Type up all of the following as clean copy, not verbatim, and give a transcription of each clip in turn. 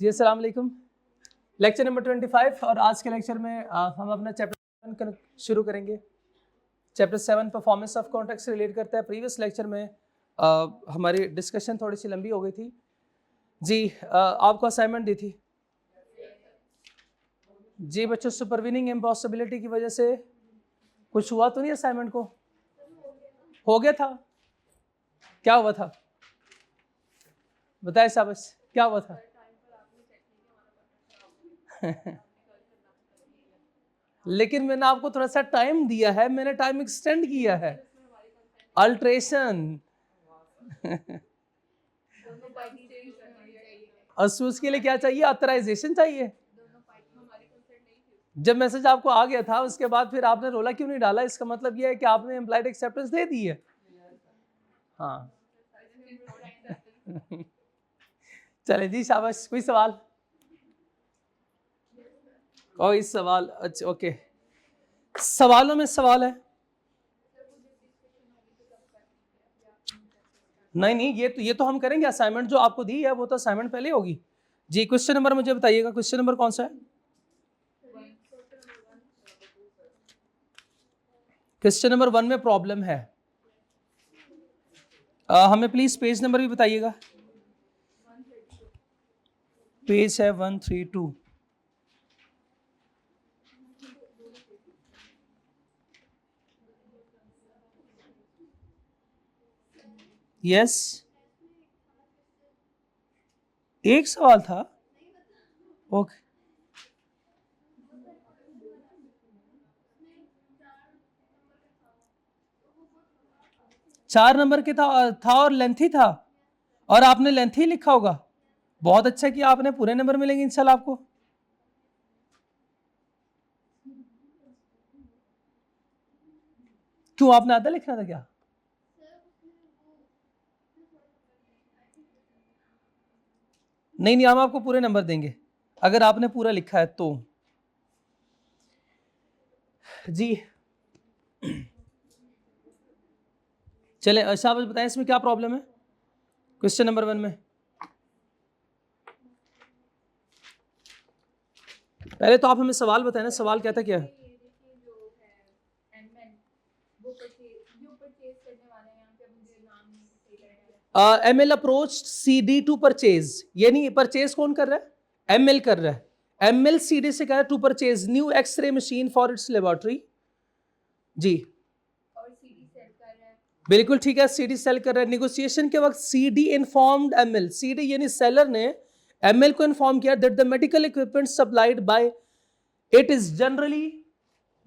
जी अस्सलाम वालेकुम। Lecture number 25 और आज के लेक्चर में हम अपना चैप्टर 7 शुरू करेंगे। चैप्टर 7 परफॉर्मेंस ऑफ कॉन्ट्रैक्ट से रिलेट करता है। प्रीवियस लेक्चर में हमारी डिस्कशन थोड़ी सी लंबी हो गई थी जी। आपको असाइनमेंट दी थी जी बच्चों। सुपरवीनिंग इम्पॉसिबिलिटी की वजह से कुछ हुआ तो नहीं असाइनमेंट को? हो गया था? क्या हुआ था बताए शाबाश, क्या हुआ था? लेकिन मैंने आपको थोड़ा सा टाइम दिया है, मैंने टाइम एक्सटेंड किया है। अल्ट्रेशन उसके लिए क्या चाहिए? ऑथराइजेशन चाहिए। जब मैसेज आपको आ गया था उसके बाद फिर आपने रोला क्यों नहीं डाला? इसका मतलब यह है कि आपने एम्प्लॉयड एक्सेप्टेंस दे दी है। हाँ चले जी शाबाश। कोई सवाल? कोई सवाल? अच्छा ओके, सवालों में सवाल है? नहीं, ये तो हम करेंगे। असाइनमेंट जो आपको दी है वो तो असाइनमेंट पहले होगी जी। क्वेश्चन नंबर मुझे बताइएगा, क्वेश्चन नंबर कौन सा है? क्वेश्चन नंबर 1 में प्रॉब्लम है। हमें प्लीज पेज नंबर भी बताइएगा। पेज है 132। यस, एक सवाल था। ओके, 4 नंबर के था और लेंथी था और आपने लेंथी लिखा होगा। बहुत अच्छा कि आपने पूरे नंबर मिलेंगे इंशाल्लाह आपको। क्यों, आपने आधा लिखना था क्या? नहीं, हम आपको पूरे नंबर देंगे अगर आपने पूरा लिखा है तो जी। चले शाबाश, बताएं इसमें क्या प्रॉब्लम है क्वेश्चन नंबर 1 में। पहले तो आप हमें सवाल बताएं ना, सवाल क्या था? क्या है? ML approach CD to purchase, यानी परचेज कौन कर रहा है? ML कर रहा है। ML CD से कह रहा है to purchase new x-ray machine for its laboratory जी। बिल्कुल ठीक है, CD सेल कर रहा है। नेगोशिएशन के वक्त CD इन्फॉर्म्ड ML, CD यानी सेलर ने ML को इन्फॉर्म किया that the medical equipment supplied by it is generally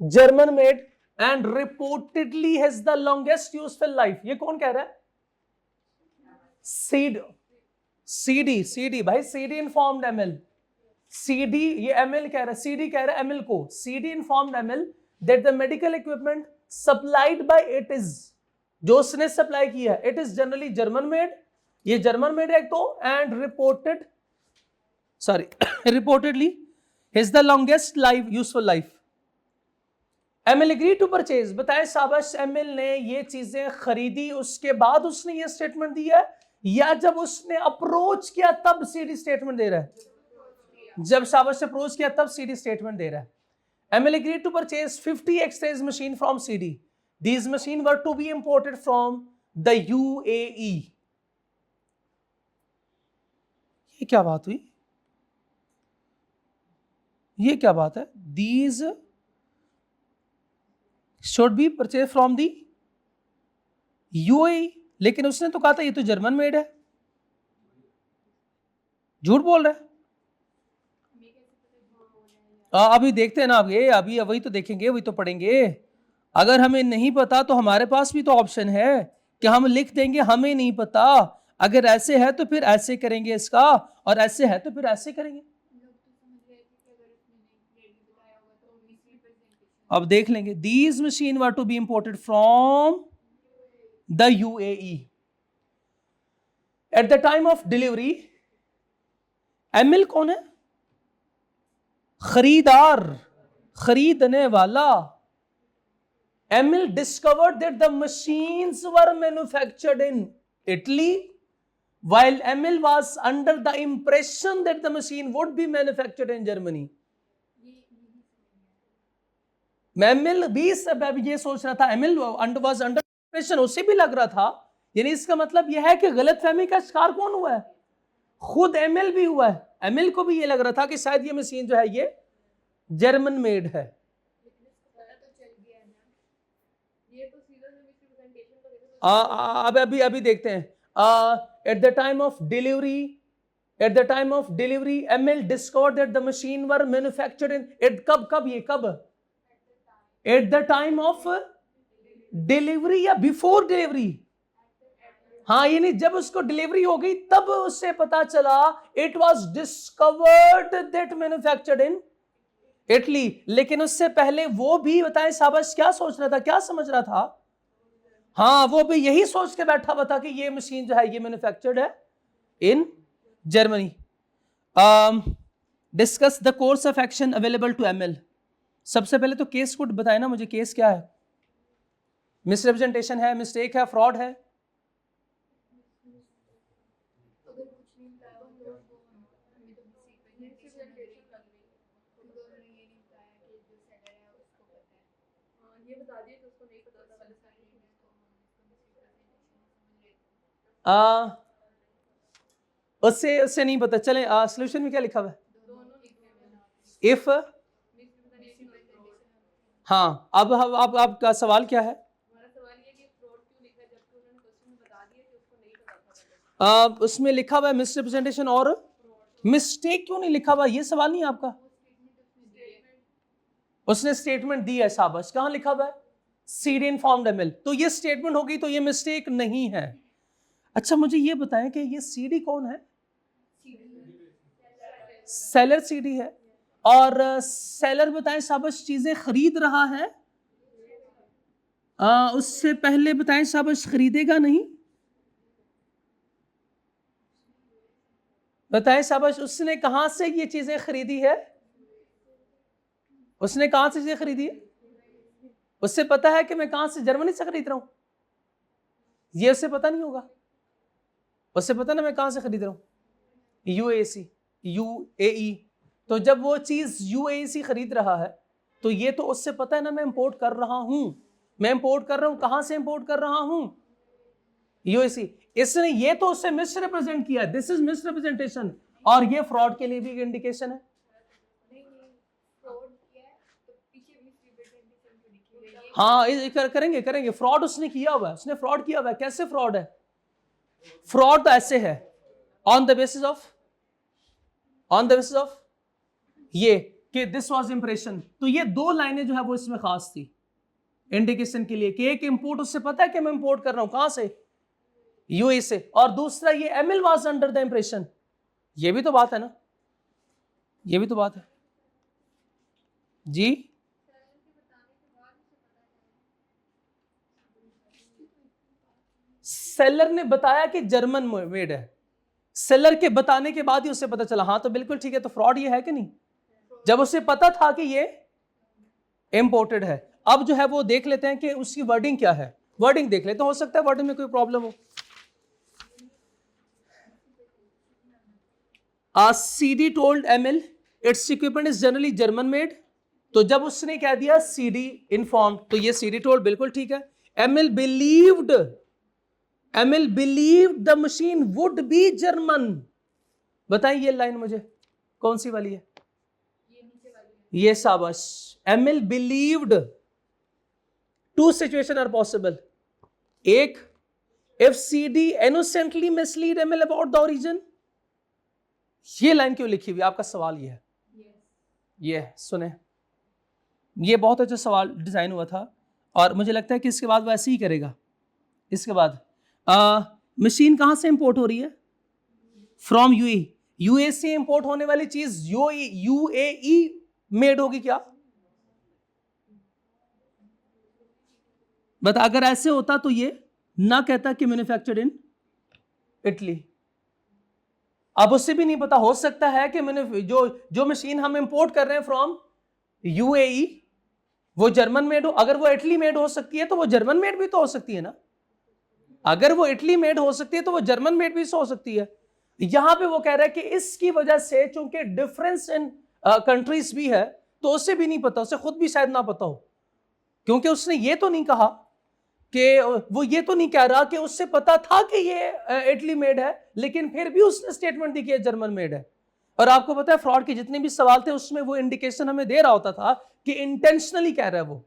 German made and reportedly has the longest useful life. ये कौन कह रहा है? CD भाई, CD इन्फॉर्म्ड ML। CD ये ML कह रहा है, CD कह रहा है ML को। CD informed ML that the medical equipment supplied by it is, जो उसने सप्लाई किया है, it is generally German made, ये जर्मन मेड है तो, and reportedly has the longest life useful life. ML agree to purchase. बताएं शाबाश, ML ने ये चीजें खरीदी उसके बाद उसने ये स्टेटमेंट दिया है या जब उसने अप्रोच किया तब CD स्टेटमेंट दे रहा है? जब शाबाश अप्रोच किया तब CD स्टेटमेंट दे रहा है। ML agreed to purchase 50 X-rays machine from CD. These machines were to be imported from the UAE. ये क्या बात हुई? ये क्या बात है? These should be purchased from the UAE. लेकिन उसने तो कहा था ये तो जर्मन मेड है। झूठ बोल रहा है। अभी देखते हैं ना, अब ये अभी वही तो देखेंगे, वही तो पढ़ेंगे। अगर हमें नहीं पता तो हमारे पास भी तो ऑप्शन है कि हम लिख देंगे हमें नहीं पता। अगर ऐसे है तो फिर ऐसे करेंगे इसका, और ऐसे है तो फिर ऐसे करेंगे। अब देख लेंगे। These machine were to be imported from the UAE at the time of delivery. ML कौन है? खरीदार, खरीदने वाला। ML discovered that the machines were manufactured in Italy while ML was under the impression that the machine would be manufactured in Germany. ML भी सब ये सोच रहा था, ML was under impression, उसे भी लग रहा था, यानी इसका मतलब यह है कि गलतफहमी का शिकार कौन हुआ है? खुद ML भी हुआ है। ML को भी ये लग रहा था कि शायद ये मशीन जो है ये जर्मन मेड है। अब अभी देखते हैं। At the time of delivery, ML discovered that the machine were manufactured in कब? At the time of delivery या before delivery? हाँ, यानी जब उसको डिलीवरी हो गई तब उससे पता चला it was discovered that manufactured in Italy। लेकिन उससे पहले वो भी बताएं शाबाश क्या सोच रहा था, क्या समझ रहा था? हाँ, वो भी यही सोच के बैठा हुआ था कि ये मशीन जो है ये मैन्युफैक्चर्ड है in Germany. Discuss the course of action available to ML। सबसे पहले तो केस कोड बताए ना मुझे, केस क्या है? मिसरिप्रेजेंटेशन है, मिस्टेक है, फ्रॉड है? उससे नहीं पता। चले सोल्यूशन में क्या लिखा हुआ है? इफ, हाँ, अब आपका सवाल क्या है? उसमें लिखा हुआ है मिसरिप्रेजेंटेशन और मिस्टेक क्यों नहीं लिखा हुआ? ये सवाल नहीं आपका। उसने स्टेटमेंट दी है शाबाश, कहां लिखा हुआ है? सीडी इनफॉर्म्ड ML, तो ये स्टेटमेंट होगी तो ये मिस्टेक नहीं है। अच्छा मुझे ये बताएं कि ये सीडी कौन है? सेलर सीडी है। और सेलर बताएं शाबाश चीजें खरीद रहा है, उससे पहले बताएं शाबाश खरीदेगा नहीं? बताएं शाबाश उसने कहां से ये चीजें खरीदी है? उसने कहां से चीजें खरीदी है? उससे पता है कि मैं कहां से? जर्मनी से खरीद रहा हूं। ये उससे पता नहीं होगा? उससे पता ना मैं कहां से खरीद रहा हूं? UAE। तो जब वो चीज UAE खरीद रहा है तो ये तो उससे पता है ना मैं इंपोर्ट कर रहा हूं। मैं इंपोर्ट कर रहा हूं, कहां से इंपोर्ट कर रहा हूं? UAE। इसने ये तो उससे मिसरिप्रेजेंट किया, दिस इज मिसरिप्रेजेंटेशन, और ये फ्रॉड के लिए भी एक इंडिकेशन है। हाँ करेंगे। फ्रॉड उसने किया हुआ है, उसने फ्रॉड किया हुआ है। कैसे फ्रॉड है? फ्रॉड तो ऐसे है, ऑन द बेसिस ऑफ ये कि दिस वाज इंप्रेशन। तो ये दो लाइनें जो है वो इसमें खास थी इंडिकेशन के लिए कि एक इंपोर्ट उससे पता है कि मैं इंपोर्ट कर रहा हूं कहां से? UAE से, और दूसरा ये ML was under the impression. ये भी तो बात है ना, ये भी तो बात है जी। सेलर ने बताया कि जर्मन मेड है, सेलर के बताने के बाद ही उसे पता चला। हाँ तो बिल्कुल ठीक है, तो फ्रॉड ये है कि नहीं? जब उसे पता था कि ये इंपोर्टेड है। अब जो है वो देख लेते हैं कि उसकी वर्डिंग क्या है, वर्डिंग देख लेते हैं, हो सकता है वर्डिंग में कोई प्रॉब्लम हो। CD told ML its equipment is generally German made। तो जब उसने कह दिया CD informed, तो ये CD told बिल्कुल ठीक है। ML believed the machine would be German। बताइए ये लाइन मुझे कौन सी वाली है? ये शाबाश। ML believed, two situations are possible। एक, if CD innocently mislead ML about the origin। ये लाइन क्यों लिखी हुई? आपका सवाल ये है। ये सुने, ये बहुत अच्छा सवाल डिजाइन हुआ था और मुझे लगता है कि इसके बाद वो ऐसे ही करेगा। इसके बाद मशीन कहां से इंपोर्ट हो रही है? फ्रॉम UAE से इंपोर्ट होने वाली चीज UAE मेड होगी क्या? बता, अगर ऐसे होता तो ये ना कहता कि मैन्युफैक्चर्ड इन इटली। अब उससे भी नहीं पता, हो सकता है कि मैंने जो मशीन हम इंपोर्ट कर रहे हैं फ्रॉम UAE वो जर्मन मेड हो। अगर वो इटली मेड हो सकती है तो वो जर्मन मेड भी तो हो सकती है ना। अगर वो इटली मेड हो सकती है तो वो जर्मन मेड भी हो सकती है। यहां पे वो कह रहा है कि इसकी वजह से चूंकि डिफरेंस इन कंट्रीज भी है तो उसे भी नहीं पता, उसे खुद भी शायद ना पता हो, क्योंकि उसने ये तो नहीं कहा कि वो ये तो नहीं कह रहा कि उससे पता था कि ये इटली मेड है, लेकिन फिर भी उसने स्टेटमेंट दी कि जर्मन मेड है। और आपको पता है फ्रॉड के जितने भी सवाल थे उसमें वो इंडिकेशन हमें दे रहा होता था कि इंटेंशनली कह रहा है, वो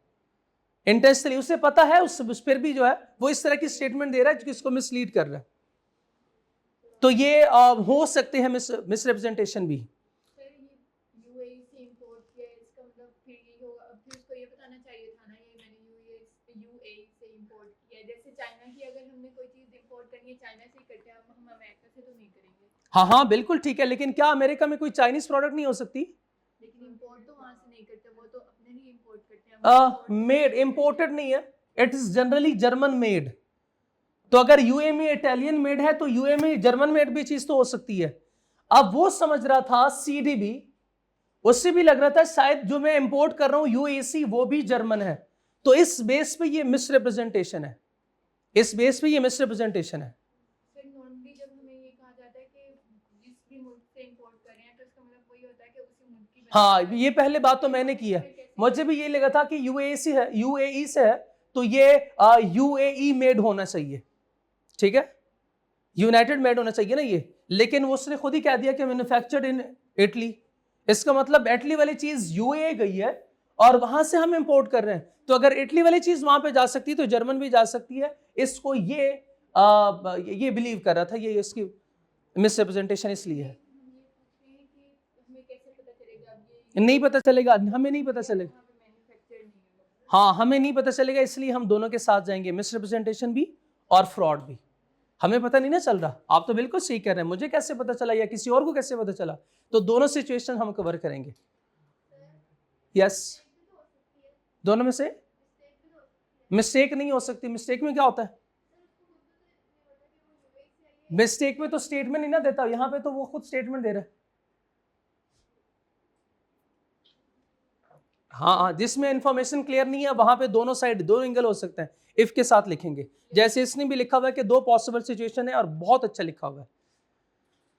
इंटेंशनली, उसे पता है, उस फिर भी जो है वो इस तरह की स्टेटमेंट दे रहा है जिसको मिसलीड कर रहा है। तो ये हो सकते हैं मिसरिप्रेजेंटेशन भी। हाँ हाँ बिल्कुल ठीक है, लेकिन क्या अमेरिका में कोई चाइनीज प्रोडक्ट नहीं हो सकती? लेकिन इंपोर्ट तो वहां से नहीं करते, वो तो अपने लिए इंपोर्ट करते हैं। मेड इंपोर्टेड नहीं है, it is generally German made. तो अगर यूए में इटालियन मेड है तो यूए में जर्मन मेड भी चीज तो हो सकती है। अब वो समझ रहा था सीडीबी, उससे भी लग रहा था शायद जो मैं इंपोर्ट कर रहा हूं यूएसी वो भी जर्मन है। तो इस बेस पे ये मिसरिप्रेजेंटेशन है, इस बेस पे ये मिसरिप्रेजेंटेशन है। सर नॉर्मली जब हमें ये कहा जाता है कि जिस भी मुल्क से इंपोर्ट कर रहे हैं तो इसका मतलब वही होता है कि उसी मुल्क की हाँ ये पहले बात तो मैंने की है, मुझे भी ये लगा था कि यूएसी है, यूएई से है तो ये यूएई मेड होना चाहिए, ठीक है, यूनाइटेड मेड होना चाहिए ना ये, लेकिन उसने खुद ही कह दिया कि मैन्युफैक्चर्ड इन इटली। इसका मतलब इटली वाली चीज यूएई गई है और वहां से हम इंपोर्ट कर रहे हैं, तो अगर इटली वाली चीज वहां पे जा सकती है तो जर्मन भी जा सकती है। इसको ये बिलीव कर रहा था, ये इसकी मिसरिप्रेजेंटेशन इसलिए है। नहीं पता चलेगा, हमें नहीं पता चलेगा, हाँ हमें नहीं पता चलेगा, इसलिए हम दोनों के साथ जाएंगे, मिसरिप्रेजेंटेशन भी और फ्रॉड भी। हमें पता नहीं ना चल रहा, आप तो बिल्कुल सही कह रहे हैं, मुझे कैसे पता चला या किसी और को कैसे पता चला, तो दोनों सिचुएशन हम कवर करेंगे। यस दोनों में से मिस्टेक नहीं हो सकती, मिस्टेक में क्या होता है? मिस्टेक में तो स्टेटमेंट नहीं ना देता, यहां पे तो वो खुद स्टेटमेंट दे रहा है। हाँ जिसमें इंफॉर्मेशन क्लियर नहीं है वहां पे दोनों साइड दो एंगल हो सकते हैं, इफ के साथ लिखेंगे, जैसे इसने भी लिखा हुआ है कि दो पॉसिबल सिचुएशन है और बहुत अच्छा लिखा हुआ है।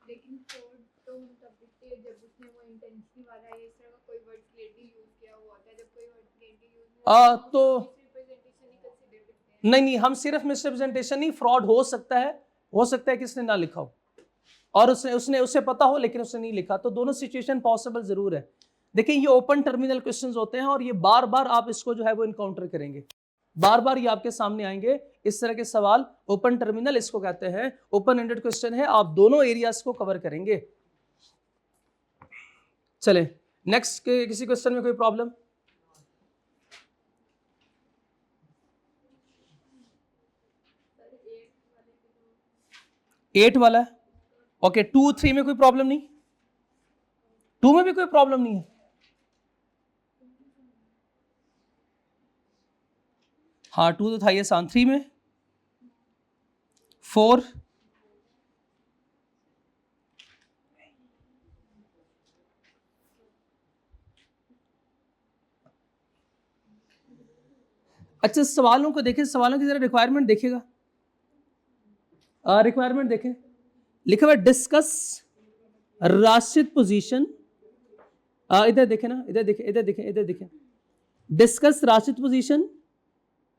लेकिन तो तब दिखते जब उसने वो इंटेंशनली वाला इस तरह का कोई वर्ड क्लियरली यूज किया हुआ होता है, जब कोई वर्ड क्लियरली यूज नहीं तो मिसरिप्रेजेंटेशन ही कंसीडर करते हैं। नहीं, हम सिर्फ मिसरिप्रेजेंटेशन ही, फ्रॉड हो सकता है कि इसने ना लिखा हो और उसे पता हो लेकिन उसने नहीं लिखा, तो दोनों सिचुएशन पॉसिबल जरूर है। देखिए ये ओपन टर्मिनल क्वेश्चंस होते हैं और ये बार बार आप इसको जो है वो इनकाउंटर करेंगे, बार बार ये आपके सामने आएंगे इस तरह के सवाल। ओपन टर्मिनल इसको कहते हैं, ओपन एंडेड क्वेश्चन है, आप दोनों एरियाज को कवर करेंगे। चले नेक्स्ट के किसी क्वेश्चन में कोई प्रॉब्लम? एट वाला है ओके, 2 3 में कोई प्रॉब्लम नहीं, 2 में भी कोई प्रॉब्लम नहीं है। हाँ 2 तो था ये आसान, 3 में 4 अच्छा सवालों को देखें, सवालों की जरा रिक्वायरमेंट देखिएगा, रिक्वायरमेंट देखें, लिखा हुआ डिस्कस राशिद पोजीशन, इधर देखें ना, इधर देखें, इधर देखें, इधर देखें, discuss Rashid position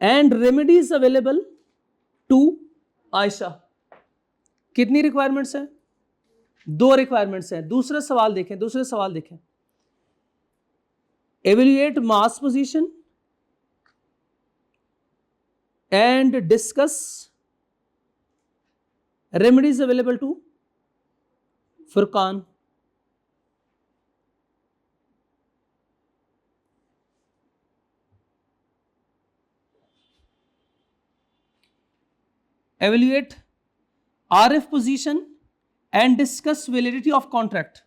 and remedies available to Ayesha. कितनी रिक्वायरमेंट्स हैं? 2 रिक्वायरमेंट्स हैं। दूसरा सवाल देखें, दूसरे सवाल देखें, evaluate mass position and discuss remedies available to Furqan. evaluate RF position and discuss validity of contract।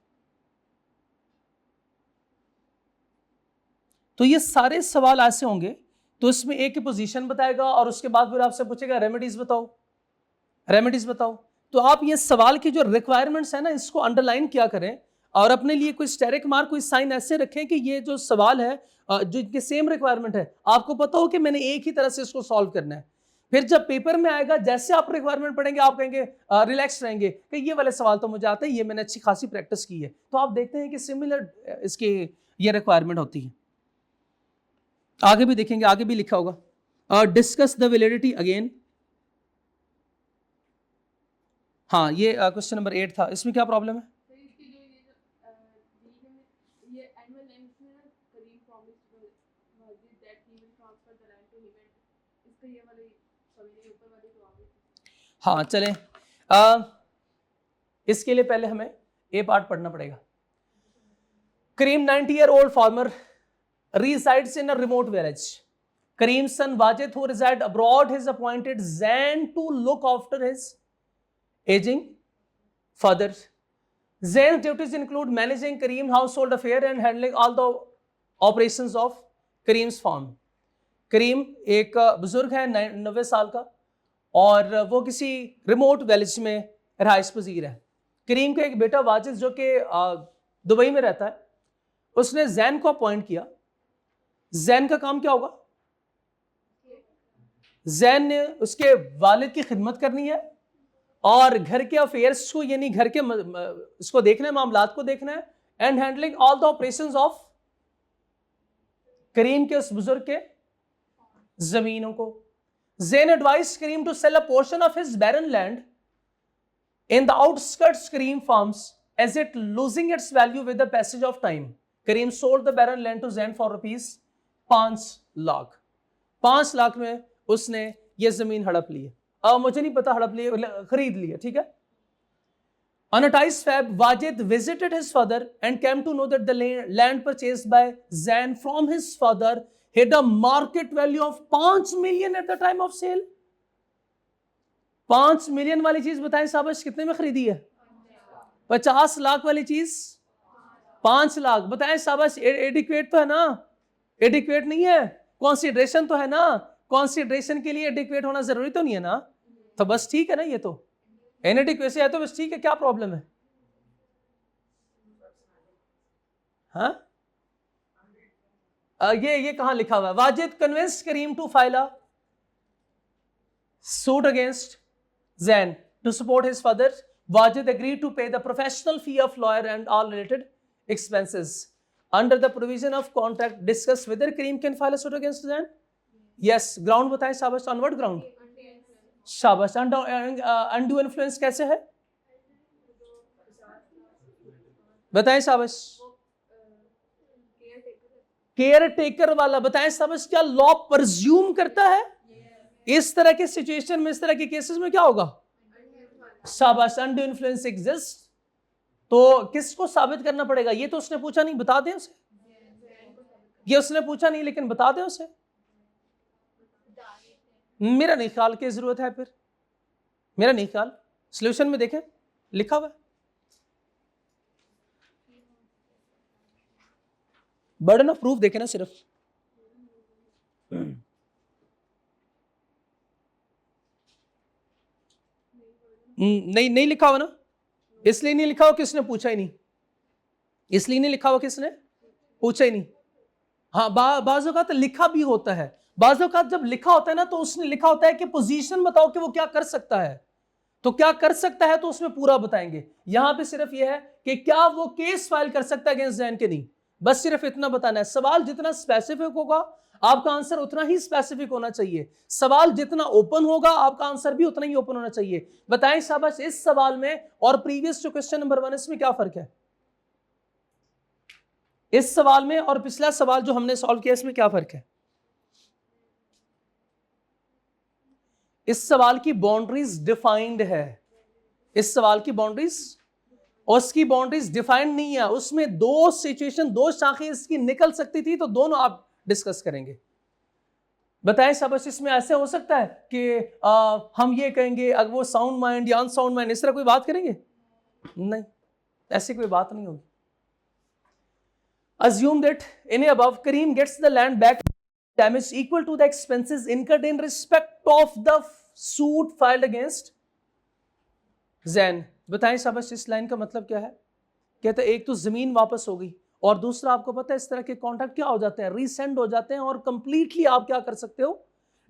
तो ये सारे सवाल ऐसे होंगे, तो इसमें एक की पोजीशन बताएगा और उसके बाद फिर आपसे पूछेगा रेमेडीज बताओ, रेमेडीज बताओ। तो आप ये सवाल की जो रिक्वायरमेंट्स है ना इसको अंडरलाइन क्या करें और अपने लिए कोई स्टेरिक मार्क, कोई साइन ऐसे रखें कि ये जो सवाल है जो इनके सेम रिक्वायरमेंट है, आपको पता हो कि मैंने एक ही तरह से इसको सॉल्व करना है। फिर जब पेपर में आएगा, जैसे आप रिक्वायरमेंट पढ़ेंगे आप कहेंगे रिलैक्स रहेंगे कि ये वाले सवाल तो मुझे आते हैं, ये मैंने अच्छी खासी प्रैक्टिस की है। तो आप देखते हैं कि सिमिलर इसकी ये रिक्वायरमेंट होती है। आगे भी देखेंगे, आगे भी लिखा होगा डिस्कस द वैलिडिटी अगेन। हाँ, ये क्वेश्चन नंबर 8 था, इसमें क्या प्रॉब्लम है? हाँ चलें, इसके लिए पहले हमें ए पार्ट पढ़ना पड़ेगा। करीम 90-year-old farmer resides in a remote village. Kareem's son Wajid, who reside abroad, has appointed Zain to look after his aging father. Zain's duties include managing Kareem's household affair and handling all the operations of Kareem's farm. करीम एक बुजुर्ग है 90 साल का और वो किसी remote village में रहाइश पजीर है। करीम का एक बेटा वाजिद जो कि दुबई में रहता है, उसने जैन को अपॉइंट किया। जैन का काम क्या होगा? जैन ने उसके वालिद की खिदमत करनी है और घर के अफेयर्स को, यानी घर के इसको देखना है, मामलात को देखना है, and handling all the operations of Karim के उस बुजुर्ग के जमीनों को। Zain advised Kareem to sell a portion of his barren land in the outskirts Kareem farms as it losing its value with the passage of time. Kareem sold the barren land to Zain for rupees 5 lakh. 5 lakh में उसने ये जमीन हड़प ली है। अब मुझे नहीं पता हड़प ली है, खरीद ली है, ठीक है। On a tight Feb, Wajid visited his father and came to know that the land purchased by Zain from his father had a market value of 5 million at the time of sale. 5 million वाली चीज बताएं साहब कितने में खरीदी है? 50 लाख वाली चीज 5 लाख। बताएं साहब एडिक्वेट तो है ना? एडिक्वेट नहीं है, कॉन्सिडरेशन तो है ना? कॉन्सिडरेशन के लिए एडिक्वेट होना जरूरी तो नहीं है ना? तो बस ठीक है ना, ये तो इनएडिक्वेसी है तो बस ठीक है, क्या प्रॉब्लम है? हाँ, ये कहां लिखा हुआ है? Wajid convinced Karim to file a suit against Zain to support his father. Wajid agreed to pay the professional fee of lawyer and all related expenses. Under the provision of contract, discuss whether Kareem can file a suit against Zain. Yes, ground बताएं शाबाश। on what ground? शाबाश। undue influence कैसे है बताएं शाबाश। Care taker वाला बताएं शाबाश। क्या लॉ परज्यूम करता है इस तरह के सिचुएशन में, इस तरह के केसेस में क्या होगा? शाबाश। undue influence exists। तो किसको साबित करना पड़ेगा? ये तो उसने पूछा नहीं, बता दें उसे। ये उसने पूछा नहीं लेकिन बता दें उसे। मेरा नहीं ख्याल की जरूरत है, फिर मेरा नहीं ख्याल। सोल्यूशन में देखें लिखा हुआ है, बर्डन ऑफ प्रूफ देखें ना सिर्फ। नहीं लिखा हुआ ना, इसलिए नहीं लिखा हुआ कि उसने पूछा ही नहीं, इसलिए नहीं लिखा हुआ कि इसने पूछा ही नहीं। हाँ, बाज़ औक़ात लिखा भी होता है। बाज़ औक़ात जब लिखा होता है ना तो उसने लिखा होता है कि पोजीशन बताओ कि वो क्या कर सकता है, तो क्या कर सकता है तो उसमें पूरा बताएंगे। यहां पे सिर्फ यह है कि क्या वो केस फाइल कर सकता है अगेंस्ट ज़ैन के नहीं, बस सिर्फ इतना बताना है। सवाल जितना स्पेसिफिक होगा आपका आंसर उतना ही स्पेसिफिक होना चाहिए। सवाल जितना ओपन होगा आपका आंसर भी उतना ही ओपन होना चाहिए। बताएं शाबाश, इस सवाल में और प्रीवियस जो क्वेश्चन नंबर 1 इसमें क्या फर्क है? इस सवाल में और पिछला सवाल जो हमने सॉल्व किया इसमें क्या फर्क है? इस सवाल की बाउंड्रीज डिफाइंड है। इस सवाल की बाउंड्रीज और उसकी बाउंड्रीज डिफाइंड नहीं है। उसमें दो सिचुएशन, दो शाखें इसकी निकल सकती थी, तो दोनों आप डिस्कस करेंगे। बताएं शाबाश, इसमें ऐसे हो सकता है कि हम ये कहेंगे अगर वो साउंड माइंड या अनसाउंड माइंड, इस तरह कोई बात करेंगे? नहीं, ऐसी कोई बात नहीं होगी। Assume that in above Kareem gets the land back damage equal to the expenses incurred in respect of the suit filed against Zain। बताएं शाबाश, इस लाइन का मतलब क्या है? कहते हैं एक तो जमीन वापस हो गई और दूसरा आपको पता है इस तरह के कॉन्ट्रैक्ट क्या हो जाते हैं, रीसेंड हो जाते हैं और कंप्लीटली आप क्या कर सकते हो?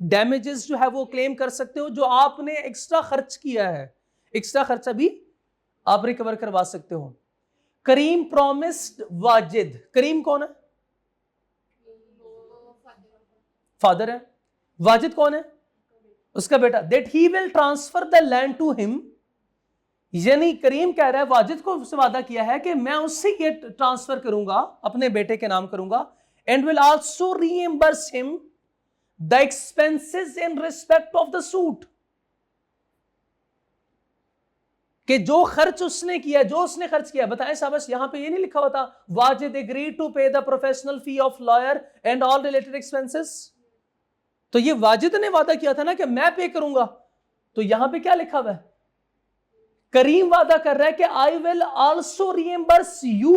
डैमेजेस जो है वो क्लेम कर सकते हो, जो आपने एक्स्ट्रा खर्च किया है, एक्स्ट्रा खर्चा भी आप रिकवर करवा सकते हो। करीम प्रॉमिस्ड वाजिद, करीम कौन है? फादर है। वाजिद कौन है? उसका बेटा। That he will transfer the land to him, यानी करीम कह रहा है वाजिद को उससे वादा किया है कि मैं उससे ये ट्रांसफर करूंगा, अपने बेटे के नाम करूंगा, and will also reimburse him the expenses in respect of the suit, कि जो खर्च उसने किया, जो उसने खर्च किया। बताएं साहब, यहां पे ये नहीं लिखा होता वाजिद एग्री टू पे the professional fee of lawyer and all related expenses? तो ये वाजिद ने वादा किया था ना कि मैं पे करूंगा, तो यहां पे क्या लिखा हुआ है? करीम वादा कर रहा है कि I will also reimburse you,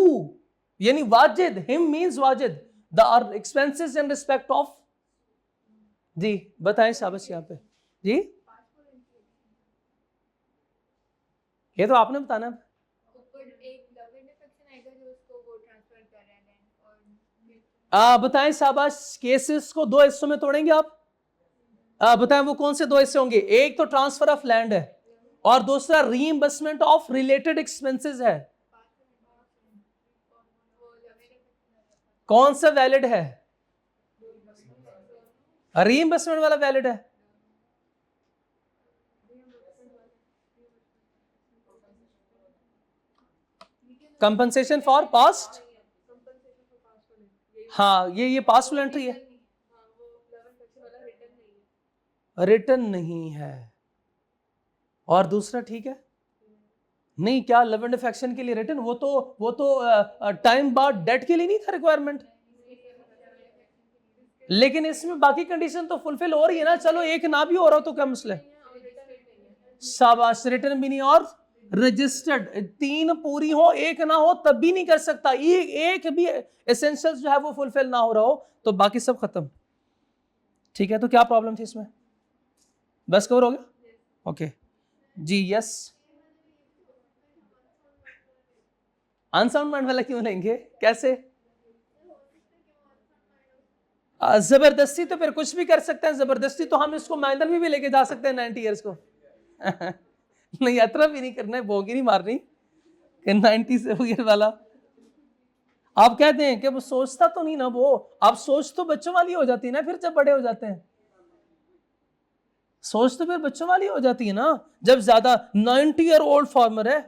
यानी Wajid, him means Wajid, the expenses in respect of. जी बताएं साहब यहां पे। जी ये तो आपने बताना है। बताएं शाबाश, केसेस को दो हिस्सों में तोड़ेंगे आप। बताएं वो कौन से दो हिस्से होंगे? एक तो ट्रांसफर ऑफ लैंड है और दूसरा रीइंबर्समेंट ऑफ रिलेटेड एक्सपेंसेस है। कौन सा वैलिड है? रीइंबर्समेंट वाला वैलिड है। कंपनसेशन फॉर पास्ट, हाँ ये पास्ट एंट्री है, रिटर्न नहीं है। और दूसरा ठीक है नहीं, क्या लव एंड अफेक्शन के लिए रिटर्न? वो तो टाइम बाद डेट के लिए नहीं था रिक्वायरमेंट, लेकिन इसमें बाकी कंडीशन तो फुलफिल हो रही है ना। चलो एक ना भी हो रहा तो क्या मसला है? शाबाश, रिटर्न भी नहीं और रजिस्टर्ड, तीन पूरी हो एक ना हो तब भी नहीं कर सकता। एक भी एसेंशियल्स जो है वो फुलफिल ना हो रहा हो तो बाकी सब खत्म। ठीक है, तो क्या प्रॉब्लम थी इसमें? बस कवर हो गया? ओके जी यस। अनसाउंड माइंड वाला क्यों लेंगे? कैसे? जबरदस्ती तो फिर कुछ भी कर सकते हैं, जबरदस्ती तो हम इसको माइनर में भी लेके जा सकते हैं 90 इयर्स को। नहीं अतरा भी नहीं करना है, भोगी नहीं मारनी कि 90 से ईयर वाला। आप कहते हैं कि वो सोचता तो नहीं ना, वो आप सोच तो बच्चों वाली हो जाती है ना फिर जब बड़े हो जाते हैं। सोच तो फिर बच्चों वाली हो जाती है ना जब ज्यादा। 90 ईयर ओल्ड फार्मर है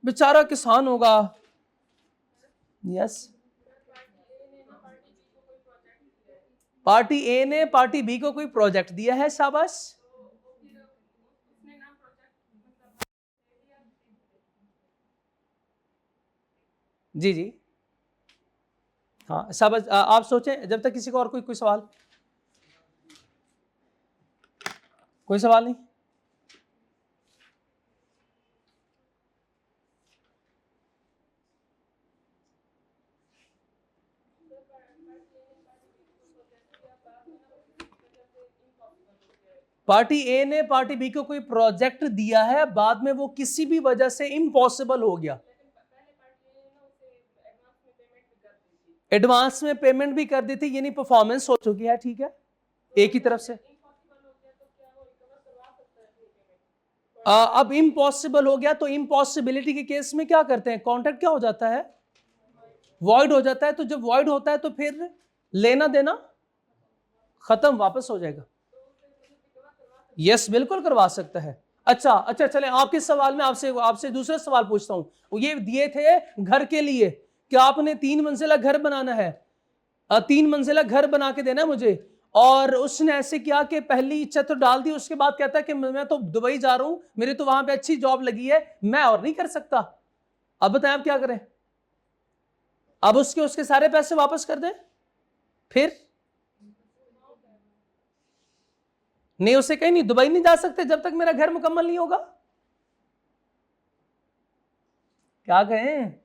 बेचारा, किसान होगा। यस, पार्टी ए ने पार्टी बी को कोई प्रोजेक्ट दिया है, शाबाश। जी जी हाँ शाबाश। आप सोचें जब तक किसी को और कोई सवाल, कोई सवाल नहीं? पार्टी ए ने पार्टी बी को कोई प्रोजेक्ट दिया है, बाद में वो किसी भी वजह से इम्पॉसिबल हो गया। एडवांस में पेमेंट भी कर दी थी, यानी परफॉर्मेंस हो चुकी है, ठीक है, एक ही तरफ से। अब इम्पॉसिबल हो गया तो इम्पॉसिबिलिटी के केस में क्या करते हैं? कॉन्ट्रैक्ट क्या हो जाता है? वॉइड हो जाता है। तो जब वॉइड होता है तो फिर लेना देना खत्म, वापस हो जाएगा। यस बिल्कुल करवा सकता है। अच्छा चलें, आपके सवाल में आपसे दूसरा सवाल पूछता हूं। ये दिए थे घर के लिए कि आपने 3 मंजिला घर बनाना है, 3 मंजिला घर बना के देना मुझे, और उसने ऐसे किया कि पहली छत तो डाल दी, उसके बाद कहता है कि मैं तो दुबई जा रहा हूं, मेरी तो वहां पे अच्छी जॉब लगी है, मैं और नहीं कर सकता। अब बताएं आप क्या करें? अब उसके सारे पैसे वापस कर दें? फिर नहीं, उसे कहीं नहीं, दुबई नहीं जा सकते जब तक मेरा घर मुकम्मल नहीं होगा। क्या कहें?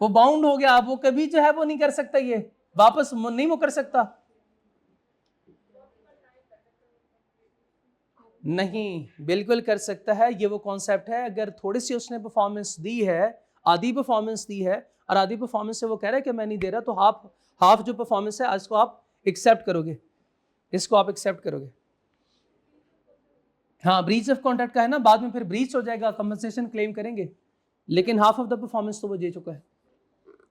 वो बाउंड हो गया, वो कभी जो है वो नहीं कर सकता, ये वापस नहीं मुकर सकता। नहीं बिल्कुल कर सकता है। ये वो कॉन्सेप्ट है, अगर थोड़ी सी उसने परफॉर्मेंस दी है, आधी परफॉर्मेंस दी है, और आधी परफॉर्मेंस से वो कह रहा है कि मैं नहीं दे रहा, तो हाफ जो परफॉर्मेंस है उसको आप एक्सेप्ट करोगे। इसको आप एक्सेप्ट करोगे? हाँ, ब्रीच ऑफ कॉन्ट्रैक्ट का है ना, बाद में फिर ब्रीच हो जाएगा, कंपनसेशन क्लेम करेंगे, लेकिन हाफ ऑफ द परफॉर्मेंस तो वो दे चुका है,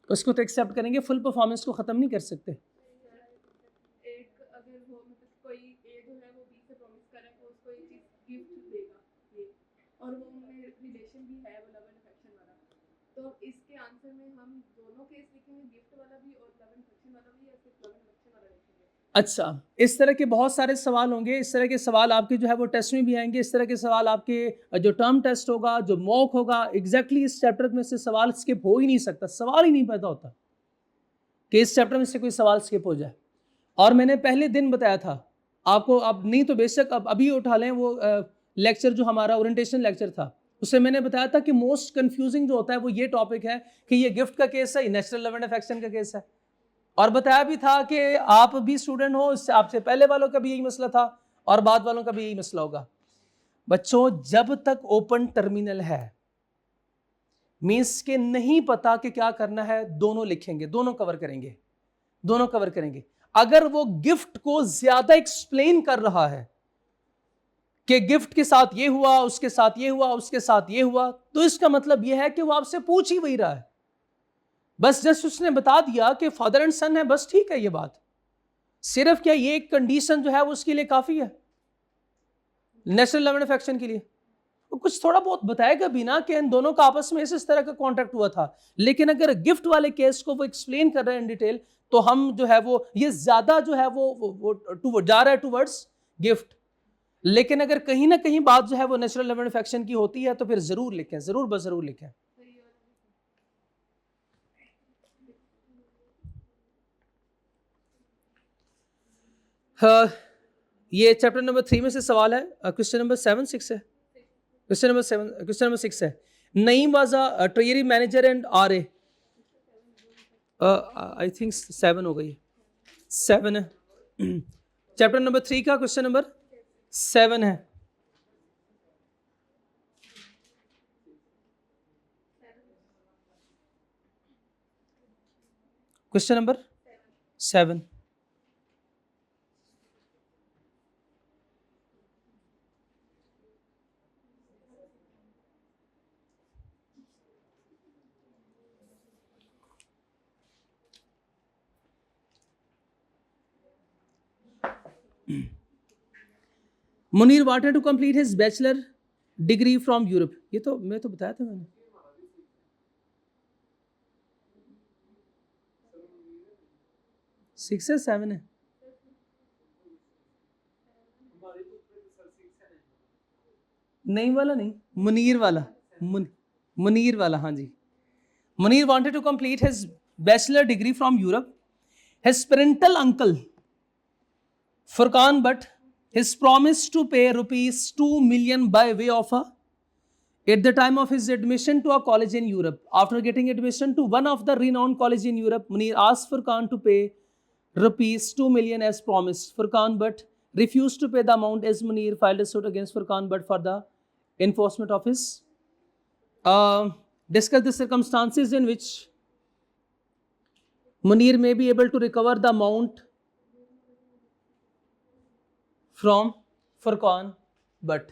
उसको तो एक्सेप्ट करेंगे, फुल परफॉर्मेंस को ख़त्म नहीं कर सकते। एक अगर वो मतलब कोई ए जो है वो बी से प्रॉमिस कर रहा है कि उसको ये चीज गिफ्ट देगा ये, और वो उनमें रिलेशन भी है वो लव एंड अफेक्शन वाला, तो इसके आंसर में हम दोनों केस लिखेंगे, गिफ्ट वाला भी और लव एंड अफेक्शन वाला भी, या सिर्फ लव एंड अफेक्शन वाला लिखेंगे? अच्छा, इस तरह के बहुत सारे सवाल होंगे, इस तरह के सवाल आपके जो है वो टेस्ट में भी आएंगे, इस तरह के सवाल आपके जो टर्म टेस्ट होगा, जो मॉक होगा, एग्जैक्टली इस चैप्टर में से सवाल स्किप हो ही नहीं सकता, सवाल ही नहीं पैदा होता कि इस चैप्टर में से कोई सवाल स्किप हो जाए। और मैंने पहले दिन बताया था आपको, अब नहीं तो बेशक अब अभी उठा लें वो लेक्चर जो हमारा ओरिएंटेशन लेक्चर था, उससे मैंने बताया था कि मोस्ट कंफ्यूजिंग जो होता है वो ये टॉपिक है कि ये गिफ्ट का केस है, नेचुरल लव एंड अफेक्शन का केस है, और बताया भी था कि आप भी स्टूडेंट हो, आपसे पहले वालों का भी यही मसला था और बाद वालों का भी यही मसला होगा। बच्चों, जब तक ओपन टर्मिनल है, मीन्स के नहीं पता कि क्या करना है, दोनों लिखेंगे, दोनों कवर करेंगे, दोनों कवर करेंगे। अगर वो गिफ्ट को ज्यादा एक्सप्लेन कर रहा है कि गिफ्ट के साथ ये हुआ, उसके साथ ये हुआ, उसके साथ ये हुआ, तो इसका मतलब ये है कि वो आपसे पूछ ही वही रहा है, बस जस्ट उसने बता दिया कि फादर एंड सन है, बस ठीक है ये बात। सिर्फ क्या ये एक कंडीशन जो है वो उसके लिए काफी है नेचुरल लव एंड अफेक्शन के लिए? वो कुछ थोड़ा बहुत बताएगा भी ना कि इन दोनों का आपस में इस तरह का कॉन्ट्रैक्ट हुआ था, लेकिन अगर गिफ्ट वाले केस को वो एक्सप्लेन कर रहे हैं इन डिटेल, तो हम जो है वो ये ज्यादा जो है वो जा रहा है टूवर्ड्स गिफ्ट। लेकिन अगर कहीं ना कहीं बात जो है वो नेचुरल लव एंड अफेक्शन की होती है तो फिर जरूर लिखें, जरूर बस जरूर लिखें। ये चैप्टर नंबर 3 में से सवाल है, क्वेश्चन नंबर 7-6 है, क्वेश्चन नंबर 6 है। Naeem was a treasury manager and R A, I think 7 हो गई, 7 है। चैप्टर नंबर 3 का क्वेश्चन नंबर 7 है। Question number 7। Munir wanted to complete his bachelor degree from Europe, ये तो मैं तो बताया था मैंने। सिक्स है, 7 है? नहीं वाला नहीं, मुनीर वाला, मुनीर वाला, हाँ जी। Munir wanted to complete his bachelor degree from Europe. His parental uncle Furqan but his promise to pay rupees 2 million by way of at the time of his admission to a college in Europe. After getting admission to one of the renowned college in Europe, Munir asked Furqan to pay rupees 2 million as promised. Furqan but refused to pay the amount as Munir filed a suit against Furqan but for the enforcement of his. Discuss the circumstances in which Munir may be able to recover the amount from Furqan but.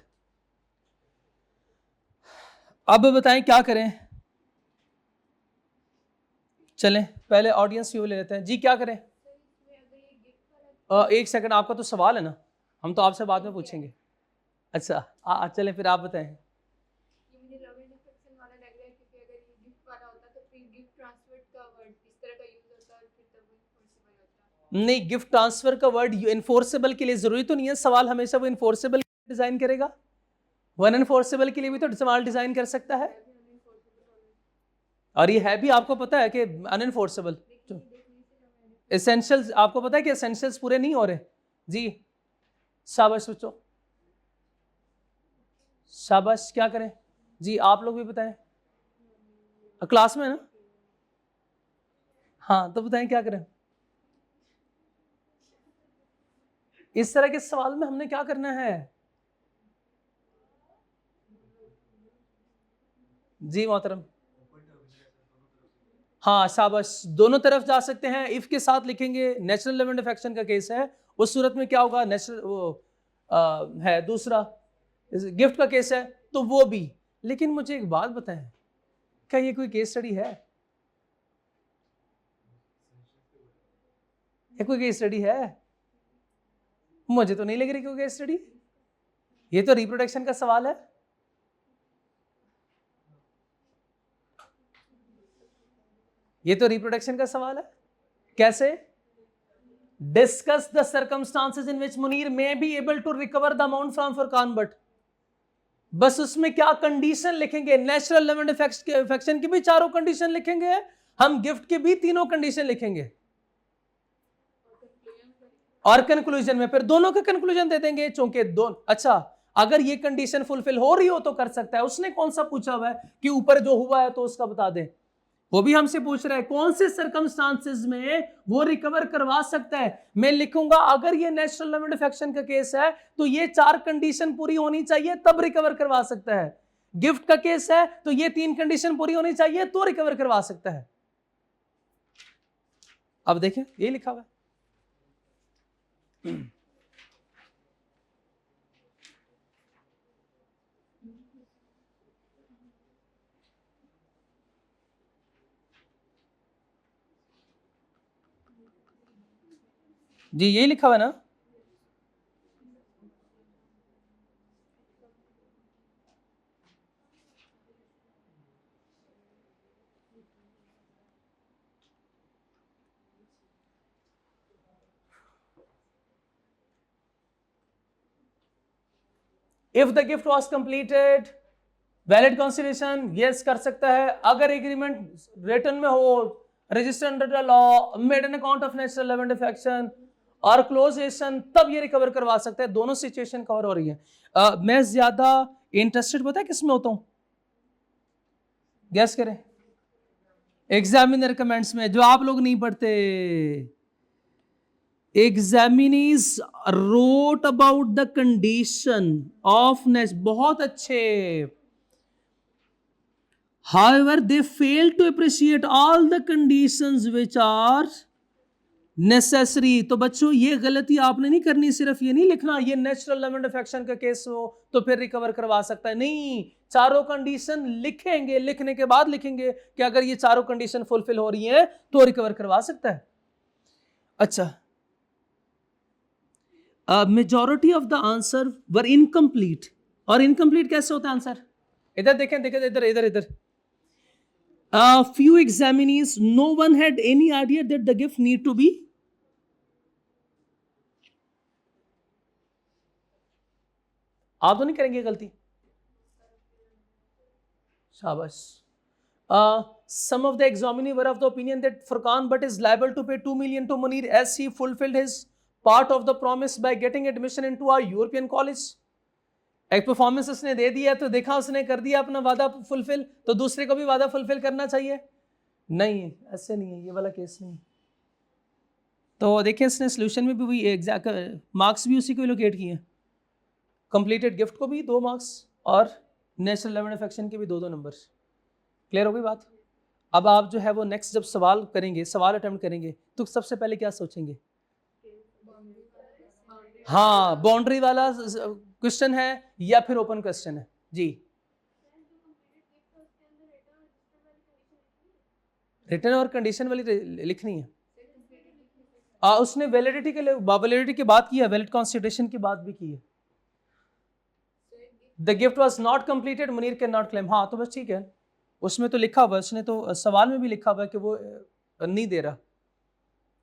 अब बताएं क्या करें? चलें पहले audience view ले लेते हैं जी, क्या करें? एक सेकंड, आपका तो सवाल है ना, हम तो आपसे बाद में पूछेंगे। अच्छा चलें फिर आप बताएं। नहीं, गिफ्ट ट्रांसफर का वर्ड इन्फोर्सेबल के लिए जरूरी तो नहीं है, सवाल हमेशा वो इन्फोर्सेबल डिजाइन करेगा, वन इन्फोर्सेबल के लिए भी तो सवाल डिजाइन कर सकता है, और ये है भी आपको पता है कि अनइन्फोर्सेबल। एसेंशियल्स आपको पता है कि एसेंशियल्स पूरे नहीं हो रहे जी। शाबाश बच्चों, शाबाश, क्या करें जी? आप लोग भी बताएं, क्लास में है ना? हाँ तो बताएं क्या करें? इस तरह के सवाल में हमने क्या करना है जी मोहतरम? हाँ शाबाश, दोनों तरफ जा सकते हैं। इफ के साथ लिखेंगे नेचुरल लव एंड अफेक्शन का केस है, उस सूरत में क्या होगा, नेचुरल वो है दूसरा, गिफ्ट का केस है तो वो भी। लेकिन मुझे एक बात बताएं, क्या ये कोई केस स्टडी है? ये कोई केस स्टडी है? मुझे तो नहीं लग रही कोई केस स्टडी। ये तो रिप्रोडक्शन का सवाल है। ये तो रिप्रोडक्शन का सवाल है। कैसे? Discuss the circumstances in which Munir may be able to recover the amount from Furqan but. बस उसमें क्या कंडीशन लिखेंगे, नेचुरल लेवेंट इफेक्शन की भी चारों कंडीशन लिखेंगे, हम गिफ्ट की भी तीनों कंडीशन लिखेंगे, और कंक्लूजन में फिर दोनों का कंक्लूजन दे देंगे। चूंकि दोनों, अच्छा अगर ये कंडीशन फुलफिल हो रही हो तो कर सकता है। उसने कौन सा पूछा हुआ है कि ऊपर जो हुआ है तो उसका बता दें, वो भी हमसे पूछ रहा है कौन से सर्कमस्टांसेस में वो रिकवर करवा सकता है। मैं लिखूंगा अगर ये नेचुरल लेवेंट इफेक्शन का केस है तो ये 4 कंडीशन पूरी होनी चाहिए तब रिकवर करवा सकता है। गिफ्ट का केस है तो ये 3 कंडीशन पूरी होनी चाहिए तो रिकवर करवा सकता है। अब देखें ये लिखा हुआ है। जी यही लिखा हुआ है ना? If the gift was completed valid consideration, yes कर सकता है। अगर एग्रीमेंट रिटर्न में हो, registered under the law, made an account of natural लेवेंट इफेक्शन और क्लोजेशन, तब ये रिकवर करवा सकता है। दोनों सिचुएशन कवर हो रही है। मैं ज्यादा इंटरेस्टेड पता है किसमें होता हूं? गैस करें। एग्जामिनर कमेंट्स में, जो आप लोग नहीं पढ़ते। Examinees wrote about the condition of नेस, बहुत अच्छे। However, they fail to appreciate all the conditions which are necessary। तो बच्चों ये गलती आपने नहीं करनी, सिर्फ ये नहीं लिखना ये नेचुरल लेवेंट इफेक्शन का केस हो तो फिर रिकवर करवा सकता है। नहीं, चारों कंडीशन लिखेंगे, लिखने के बाद लिखेंगे कि अगर ये चारों कंडीशन फुलफिल हो रही हैं तो रिकवर करवा सकता है। अच्छा, majority of the answer were incomplete. और इनकम्प्लीट कैसे होता है आंसर? इधर देखें, देखें इधर इधर इधर। Few examinees, no one had any idea that the gift need to be। आप तो नहीं करेंगे गलती? शाबाश। Some of the examinee were of the opinion that Furqan Butt is liable to pay 2 million to Munir as he fulfilled his part of the promise by getting admission into a European college। एक performance उसने दे दिया तो देखा उसने कर दिया अपना वादा फुलफिल, तो दूसरे को भी वादा फुलफिल करना चाहिए। नहीं, ऐसे नहीं है, ये वाला केस नहीं। तो देखिए इसने सोल्यूशन में भी वही एग्जैक्ट मार्क्स भी उसी को लोकेट किए हैं। कंप्लीटेड गिफ्ट को भी 2 मार्क्स और नेचुरल लेवेंट इफेक्शन के भी 2 नंबर। क्लियर हो गई बात? अब आप जो है वो नेक्स्ट जब सवाल करेंगे, सवाल अटेम्प्ट करेंगे तो सबसे पहले क्या सोचेंगे? हाँ, बाउंड्री वाला क्वेश्चन है या फिर ओपन क्वेश्चन है? जी, रिटर्न और कंडीशन वाली लिखनी है। उसने वैलिडिटी के लिए, वैलिडिटी की बात की है, वैलिड कंसिडरेशन की बात भी की है। The gift was not completed, Munir can not claim. हाँ तो बस ठीक है, उसमें तो लिखा हुआ, उसने तो सवाल में भी लिखा हुआ है कि वो नहीं दे रहा,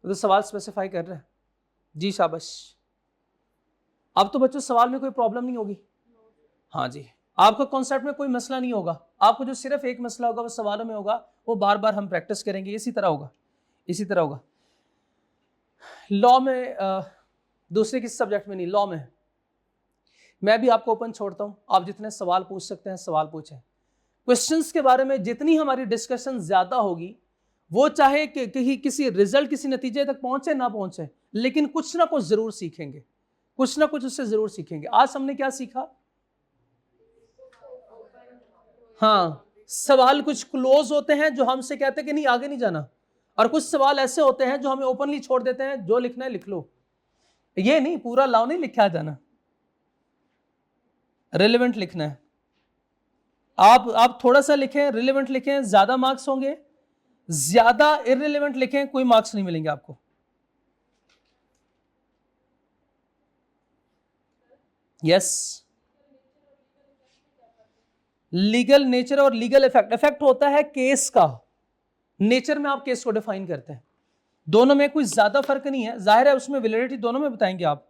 तो सवाल स्पेसिफाई कर रहा है। जी शाबाश। अब तो बच्चों सवाल में कोई प्रॉब्लम नहीं होगी। हाँ जी, आपका कॉन्सेप्ट में कोई मसला नहीं होगा। आपको जो सिर्फ एक मसला होगा वो सवालों में होगा, वो बार बार हम प्रैक्टिस करेंगे, इसी तरह होगा, इसी तरह होगा। लॉ में दूसरे किसी सब्जेक्ट में नहीं, लॉ में मैं भी आपको ओपन छोड़ता हूँ, आप जितने सवाल पूछ सकते हैं सवाल पूछें। क्वेश्चंस के बारे में जितनी हमारी डिस्कशन ज़्यादा होगी, वो चाहे कि किसी रिजल्ट, किसी नतीजे तक पहुँचे ना पहुँचे, लेकिन कुछ ना कुछ ज़रूर सीखेंगे, कुछ ना कुछ उससे ज़रूर सीखेंगे। आज हमने क्या सीखा? हाँ, सवाल कुछ क्लोज होते हैं जो हमसे कहते हैं कि नहीं आगे नहीं जाना, और कुछ सवाल ऐसे होते हैं जो हमें ओपनली छोड़ देते हैं, जो लिखना है लिख लो। ये नहीं, पूरा लॉ नहीं लिखा जाना, रिलेवेंट लिखना है। आप थोड़ा सा लिखें, रिलेवेंट लिखें, ज्यादा मार्क्स होंगे, ज्यादा इररिलेवेंट लिखें कोई मार्क्स नहीं मिलेंगे आपको। यस, लीगल नेचर और लीगल इफेक्ट। इफेक्ट होता है केस का, नेचर में आप केस को डिफाइन करते हैं। दोनों में कोई ज्यादा फर्क नहीं है, जाहिर है उसमें वैलिडिटी दोनों में बताएंगे आप।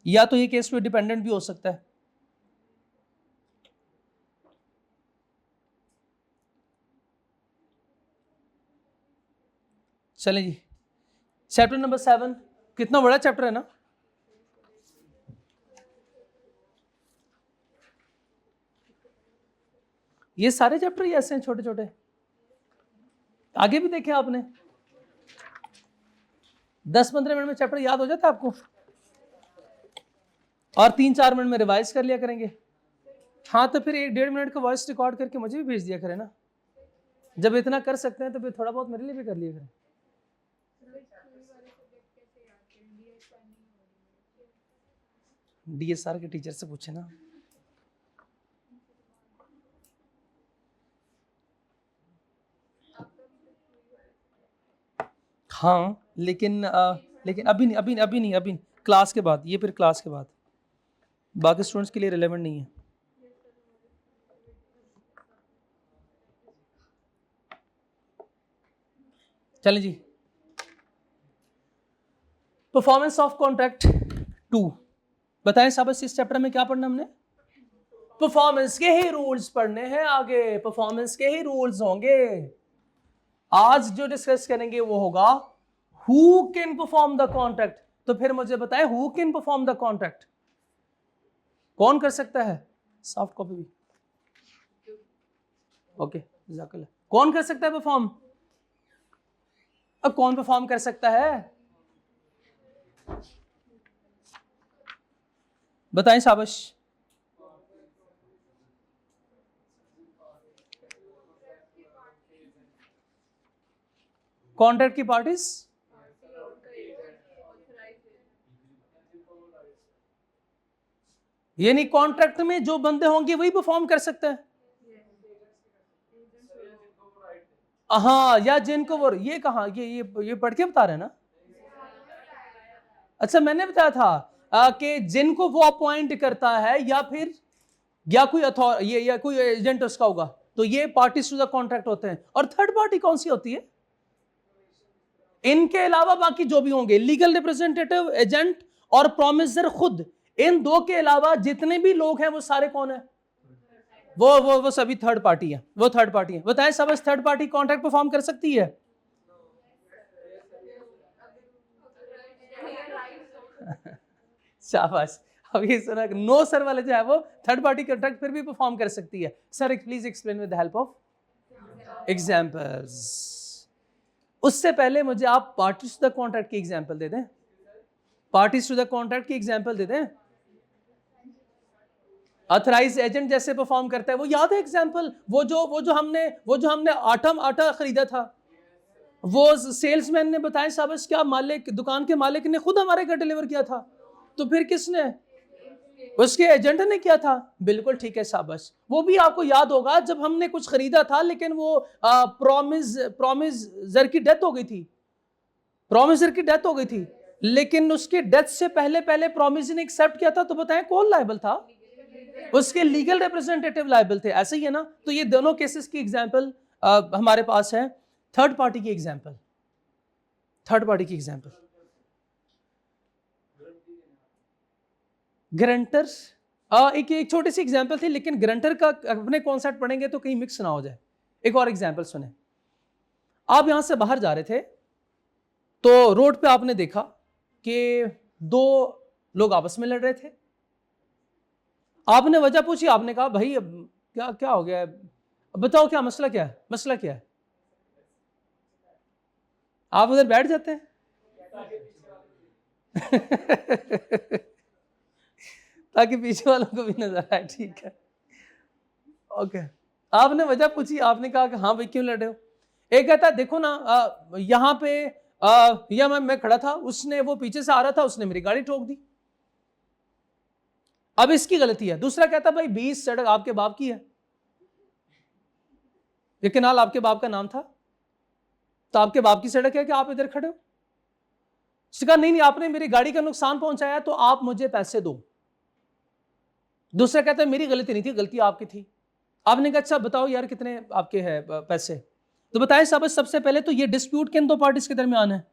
या तो ये केस पे डिपेंडेंट भी हो सकता है। चलें जी, चैप्टर नंबर 7, कितना बड़ा चैप्टर है ना। ये सारे चैप्टर ही ऐसे हैं छोटे छोटे, आगे भी देखे आपने, 10-15 मिनट में चैप्टर याद हो जाता है आपको, और 3-4 मिनट में रिवाइज कर लिया करेंगे। हाँ तो फिर 1-1.5 मिनट का वॉइस रिकॉर्ड करके मुझे भी भेज दिया करें ना। जब इतना कर सकते हैं तो फिर थोड़ा बहुत मेरे लिए भी कर लिया करें। DSR के टीचर से पूछे ना। हाँ लेकिन अभी नहीं, क्लास के बाद, ये फिर क्लास के बाद, बाकी स्टूडेंट्स के लिए रिलेवेंट नहीं है। चलें जी, परफॉर्मेंस ऑफ कॉन्ट्रैक्ट 2। बताएं साहब इस चैप्टर में क्या पढ़ना हमने? परफॉर्मेंस के ही रूल्स पढ़ने हैं, आगे परफॉर्मेंस के ही रूल्स होंगे। आज जो डिस्कस करेंगे वो होगा who can perform the contract. तो फिर मुझे बताएं who can perform the contract, कौन कर सकता है? सॉफ्ट कॉपी भी ओके, जज़ाकल्लाह। कौन कर सकता है परफॉर्म? अब कौन परफॉर्म कर सकता है बताएं शाबाश। कॉन्ट्रैक्ट की पार्टीज, यानी कॉन्ट्रैक्ट में जो बंदे होंगे वही परफॉर्म कर सकते हैं। हाँ, या जिनको वो, ये कहा ये पढ़ के बता रहे हैं ना। अच्छा मैंने बताया था कि जिनको वो अपॉइंट करता है या फिर या कोई या कोई एजेंट उसका होगा, तो ये पार्टीज टू द कॉन्ट्रैक्ट होते हैं। और थर्ड पार्टी कौन सी होती है? इनके अलावा बाकी जो भी होंगे, लीगल रिप्रेजेंटेटिव, एजेंट और प्रोमिसर खुद, इन दो के अलावा जितने भी लोग हैं वो सारे कौन है? वो सभी थर्ड पार्टी है, वो थर्ड पार्टी है। बताएं सब थर्ड पार्टी कॉन्ट्रैक्ट परफॉर्म कर सकती है? शाबाश। अब ये सुना, नो सर वाले जो है वो थर्ड पार्टी कॉन्ट्रैक्ट फिर भी परफॉर्म कर सकती है। Sir please explain with the help of examples. उससे पहले मुझे आप पार्टीज टू द कॉन्ट्रैक्ट की एग्जांपल दे दें। पार्टीज टू द कॉन्ट्रैक्ट की एग्जांपल दे दें। ऑथराइज एजेंट जैसे परफॉर्म करता है, वो याद है एग्जांपल? वो जो हमने आटा खरीदा था, वो सेल्समैन ने बताया साहब क्या मालिक, दुकान के मालिक ने खुद हमारे घर डिलीवर किया था। तो फिर किसने? उसके एजेंट ने किया था। बिल्कुल ठीक है शाबाश। वो भी आपको याद होगा जब हमने कुछ खरीदा था लेकिन वो प्रोमिसर की डेथ हो गई थी। प्रोमिसर की डेथ हो गई थी, लेकिन उसके डेथ से पहले प्रोमिसर ने एक्सेप्ट किया था। तो बताएं कौन लायबल था? उसके लीगल रिप्रेजेंटेटिव लायबल थे। ऐसे ही है ना। तो ये दोनों केसेस की एग्जांपल हमारे पास है। थर्ड पार्टी की एग्जांपल, थर्ड पार्टी की एग्जांपल ग्रंटर। एक छोटी सी एग्जांपल थी, लेकिन ग्रंटर का अपने कॉन्सेप्ट पढ़ेंगे तो कहीं मिक्स ना हो जाए। एक और एग्जांपल सुने। आप यहां से बाहर जा रहे थे तो रोड पे आपने देखा कि दो लोग आपस में लड़ रहे थे। आपने वजह पूछी, आपने कहा भाई अब क्या हो गया है, बताओ क्या मसला, क्या है मसला, क्या है? आप उधर बैठ जाते हैं ताकि पीछे वालों को भी नजर आए। ठीक है ओके। आपने वजह पूछी, आपने कहा कि हाँ भाई क्यों लड़ रहे हो। एक कहता है देखो ना यहाँ पे या मैं खड़ा था, उसने वो पीछे से आ रहा था, उसने मेरी गाड़ी ठोक दी, अब इसकी गलती है। दूसरा कहता भाई 20 सड़क आपके बाप की है, ये केनाल आपके बाप का नाम था, तो आपके बाप की सड़क है कि आप इधर खड़े हो। उसने कहा नहीं आपने मेरी गाड़ी का नुकसान पहुंचाया तो आप मुझे पैसे दो। दूसरा कहता है मेरी गलती नहीं थी, गलती आपकी थी। आपने कहा अच्छा बताओ यार कितने आपके हैं पैसे, तो बताएं साहब सबसे पहले तो ये डिस्प्यूट किन दो पार्टीज के दरमियान है,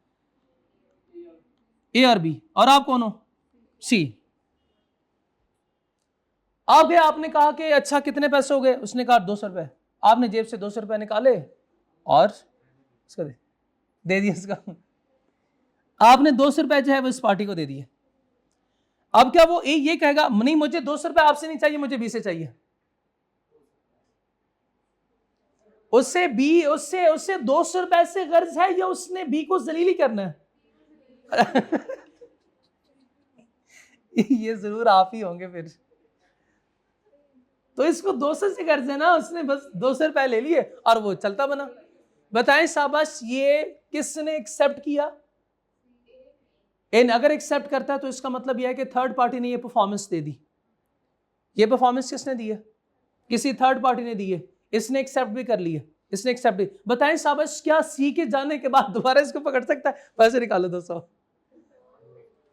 ए और बी, और आप कौन हो, सी। आप गए, आपने कहा कि अच्छा कितने पैसे हो गए, उसने कहा 200 रुपए। आपने जेब से 200 रुपए निकाले और उसको दे दिया उसका, आपने 200 रुपए जो है वो इस पार्टी को दे दिए। अब क्या वो ए ये कहेगा नहीं मुझे 200 रुपए आपसे नहीं चाहिए, मुझे बी से चाहिए। उससे बी उससे 200 रुपए से गर्ज है या उसने बी को जलीली करना है? ये जरूर आप ही होंगे फिर। तो इसको 200 से गर्ज है ना, उसने बस 200 रुपए ले लिए और वो चलता बना। बताएं शाबाश ये किसने एक्सेप्ट किया? अगर एक्सेप्ट करता है तो इसका मतलब यह है कि थर्ड पार्टी ने ये परफॉर्मेंस दे दी। ये परफॉर्मेंस किसने दी है? किसी थर्ड पार्टी ने दी है, इसने एक्सेप्ट भी कर लिया, इसने एक्सेप्ट भी। बताएं शाबाश क्या सी के जाने के बाद दोबारा इसको पकड़ सकता है? पैसे निकालो 200,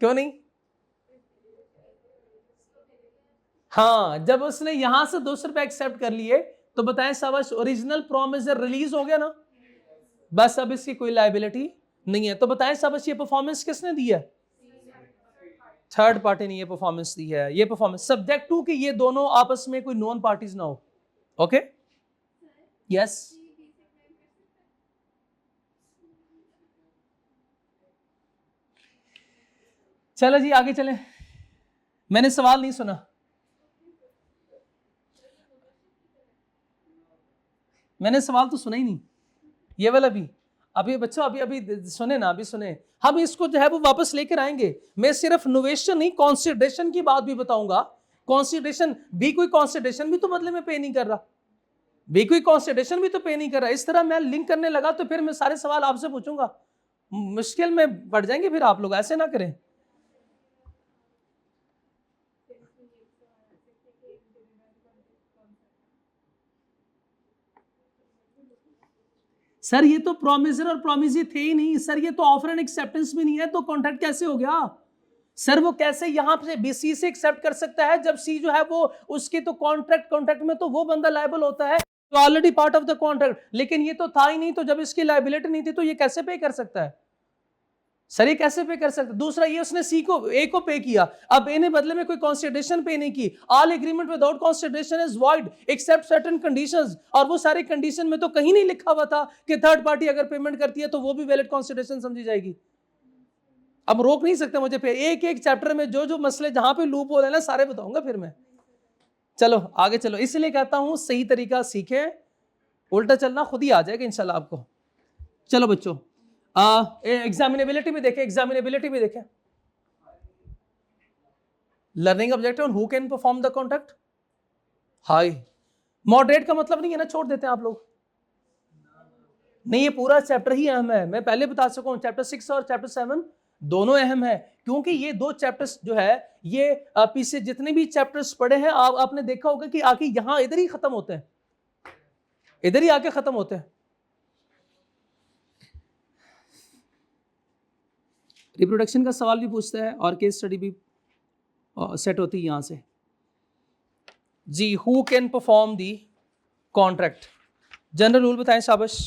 क्यों नहीं? हाँ जब उसने यहां से 200 रुपए एक्सेप्ट कर लिए तो बताएं शाबाश ओरिजिनल प्रॉमिस रिलीज हो गया ना, बस अब इसकी कोई लायबिलिटी नहीं है। तो बताएं शाबाश ये परफॉर्मेंस किसने दी है? थर्ड पार्टी ने ये परफॉर्मेंस दी है। ये परफॉर्मेंस सब्जेक्ट टू कि ये दोनों आपस में कोई नॉन पार्टीज ना हो। ओके यस चलो जी आगे चलें। मैंने सवाल नहीं सुना, मैंने सवाल तो सुना ही नहीं, ये वाला भी। अभी बच्चों अभी सुने ना, अभी सुने। हम इसको जो है वो वापस लेकर आएंगे। मैं सिर्फ नोवेशन नहीं कॉन्सिडरेशन की बात भी बताऊंगा। कॉन्सिडरेशन भी, कोई कॉन्सिडरेशन भी तो बदले में पे नहीं कर रहा, भी कोई कॉन्सिडरेशन भी तो पे नहीं कर रहा। इस तरह मैं लिंक करने लगा तो फिर मैं सारे सवाल आपसे पूछूंगा, मुश्किल में पड़ जाएंगे फिर आप लोग, ऐसे ना करें। सर ये तो प्रोमिसर और प्रोमिसी थे ही नहीं सर, ये तो ऑफर एंड एक्सेप्टेंस भी नहीं है, तो कॉन्ट्रैक्ट कैसे हो गया? सर वो कैसे यहां से बीसी से एक्सेप्ट कर सकता है जब सी जो है वो उसके तो कॉन्ट्रैक्ट में तो वो बंदा लायबल होता है तो already part of the contract, लेकिन ये तो था ही नहीं, तो जब इसकी लायबिलिटी नहीं थी तो ये कैसे पे कर सकता है? सर ये कैसे पे कर सकते? दूसरा ये उसने सी को ए को पे किया, अब ए ने बदले में कोई कंसीडरेशन पे नहीं की। All agreement without consideration is void except certain conditions, और वो सारे कंडीशन में तो कहीं नहीं लिखा हुआ था कि थर्ड पार्टी अगर पेमेंट करती है तो वो भी वैलिड कंसीडरेशन समझी जाएगी। अब रोक नहीं सकते मुझे, फिर एक एक चैप्टर में जो जो मसले जहां पे लूप होल है ना सारे बताऊंगा फिर मैं। चलो आगे चलो, इसलिए कहता हूं सही तरीका सीखे, उल्टा चलना खुद ही आ जाएगा इंशाल्लाह आपको। चलो बच्चों एग्जामिनेबिलिटी में देखें, एग्जामिनेबिलिटी में देखें learning objective who can perform the contract high. Moderate का मतलब नहीं है ना छोड़ देते हैं आप लोग, नहीं ये पूरा चैप्टर ही अहम है। मैं पहले बता सकूं चैप्टर 6 और चैप्टर 7 दोनों अहम है, क्योंकि ये दो चैप्टर्स जो है ये पीछे जितने भी चैप्टर्स पढ़े हैं आपने देखा होगा कि आके यहां इधर ही खत्म होते हैं, इधर ही आके खत्म होते हैं। रिप्रोडक्शन का सवाल भी पूछता है और केस स्टडी भी सेट होती है यहां से जी। Who can perform the contract, general rule बताएं शाबाश।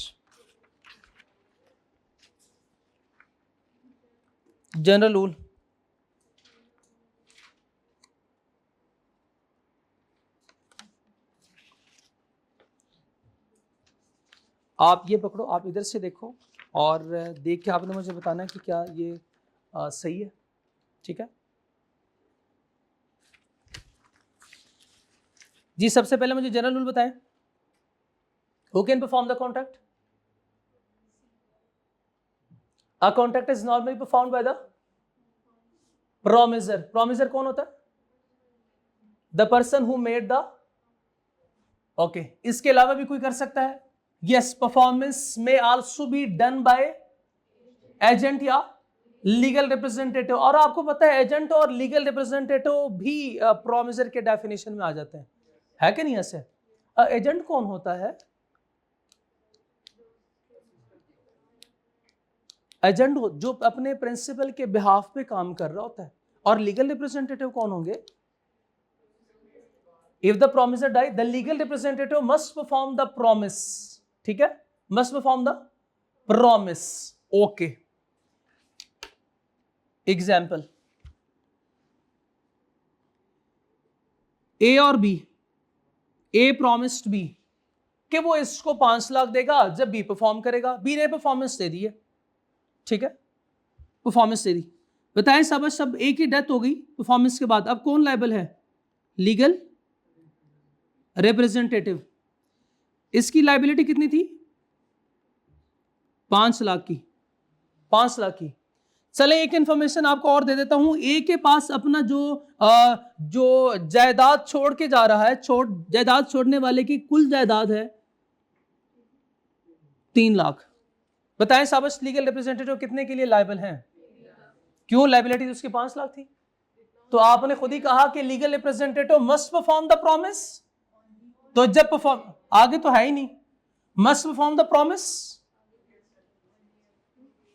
जनरल रूल आप ये पकड़ो, आप इधर से देखो और देख के आपने मुझे बताना है कि क्या ये सही है, ठीक है जी। सबसे पहले मुझे जनरल रूल बताएं, who can perform the contract? A contract is normally performed by the promisor. Promisor कौन होता है? The person who made the okay, इसके अलावा भी कोई कर सकता है? यस, परफॉर्मेंस में also be done by agent या लीगल रिप्रेजेंटेटिव। और आपको पता है एजेंट और लीगल रिप्रेजेंटेटिव भी प्रोमिसर के डेफिनेशन में आ जाते हैं, है कि नहीं? ऐसे एजेंट कौन होता है? एजेंट जो अपने प्रिंसिपल के बिहाफ पे काम कर रहा होता है। और लीगल रिप्रेजेंटेटिव कौन होंगे? If the promisor die the legal representative must perform the promise. ठीक है, must perform the promise. Okay, example, A और बी, ए प्रॉमिस्ड बी कि वो इसको 5 लाख देगा जब बी परफॉर्म करेगा। बी ने परफॉर्मेंस दे दी है, ठीक है, परफॉर्मेंस दे दी। बताएं सब ए की डेथ हो गई परफॉर्मेंस के बाद, अब कौन लायबल है? Legal representative. इसकी लायबिलिटी कितनी थी? 5 लाख की, 5 लाख की। चले एक इंफॉर्मेशन आपको और दे देता हूं, ए के पास अपना जो जायदाद छोड़ के जा रहा है, जायदाद छोड़ने वाले की कुल जायदाद है 3 लाख। बताएं साबस लीगल रिप्रेजेंटेटिव कितने के लिए लायबल हैं? क्यों? लायबिलिटी उसकी 5 लाख थी। तो आपने खुद ही कहा कि legal representative must perform the promise. तो जब परफॉर्म, आगे तो है ही नहीं, must perform the promise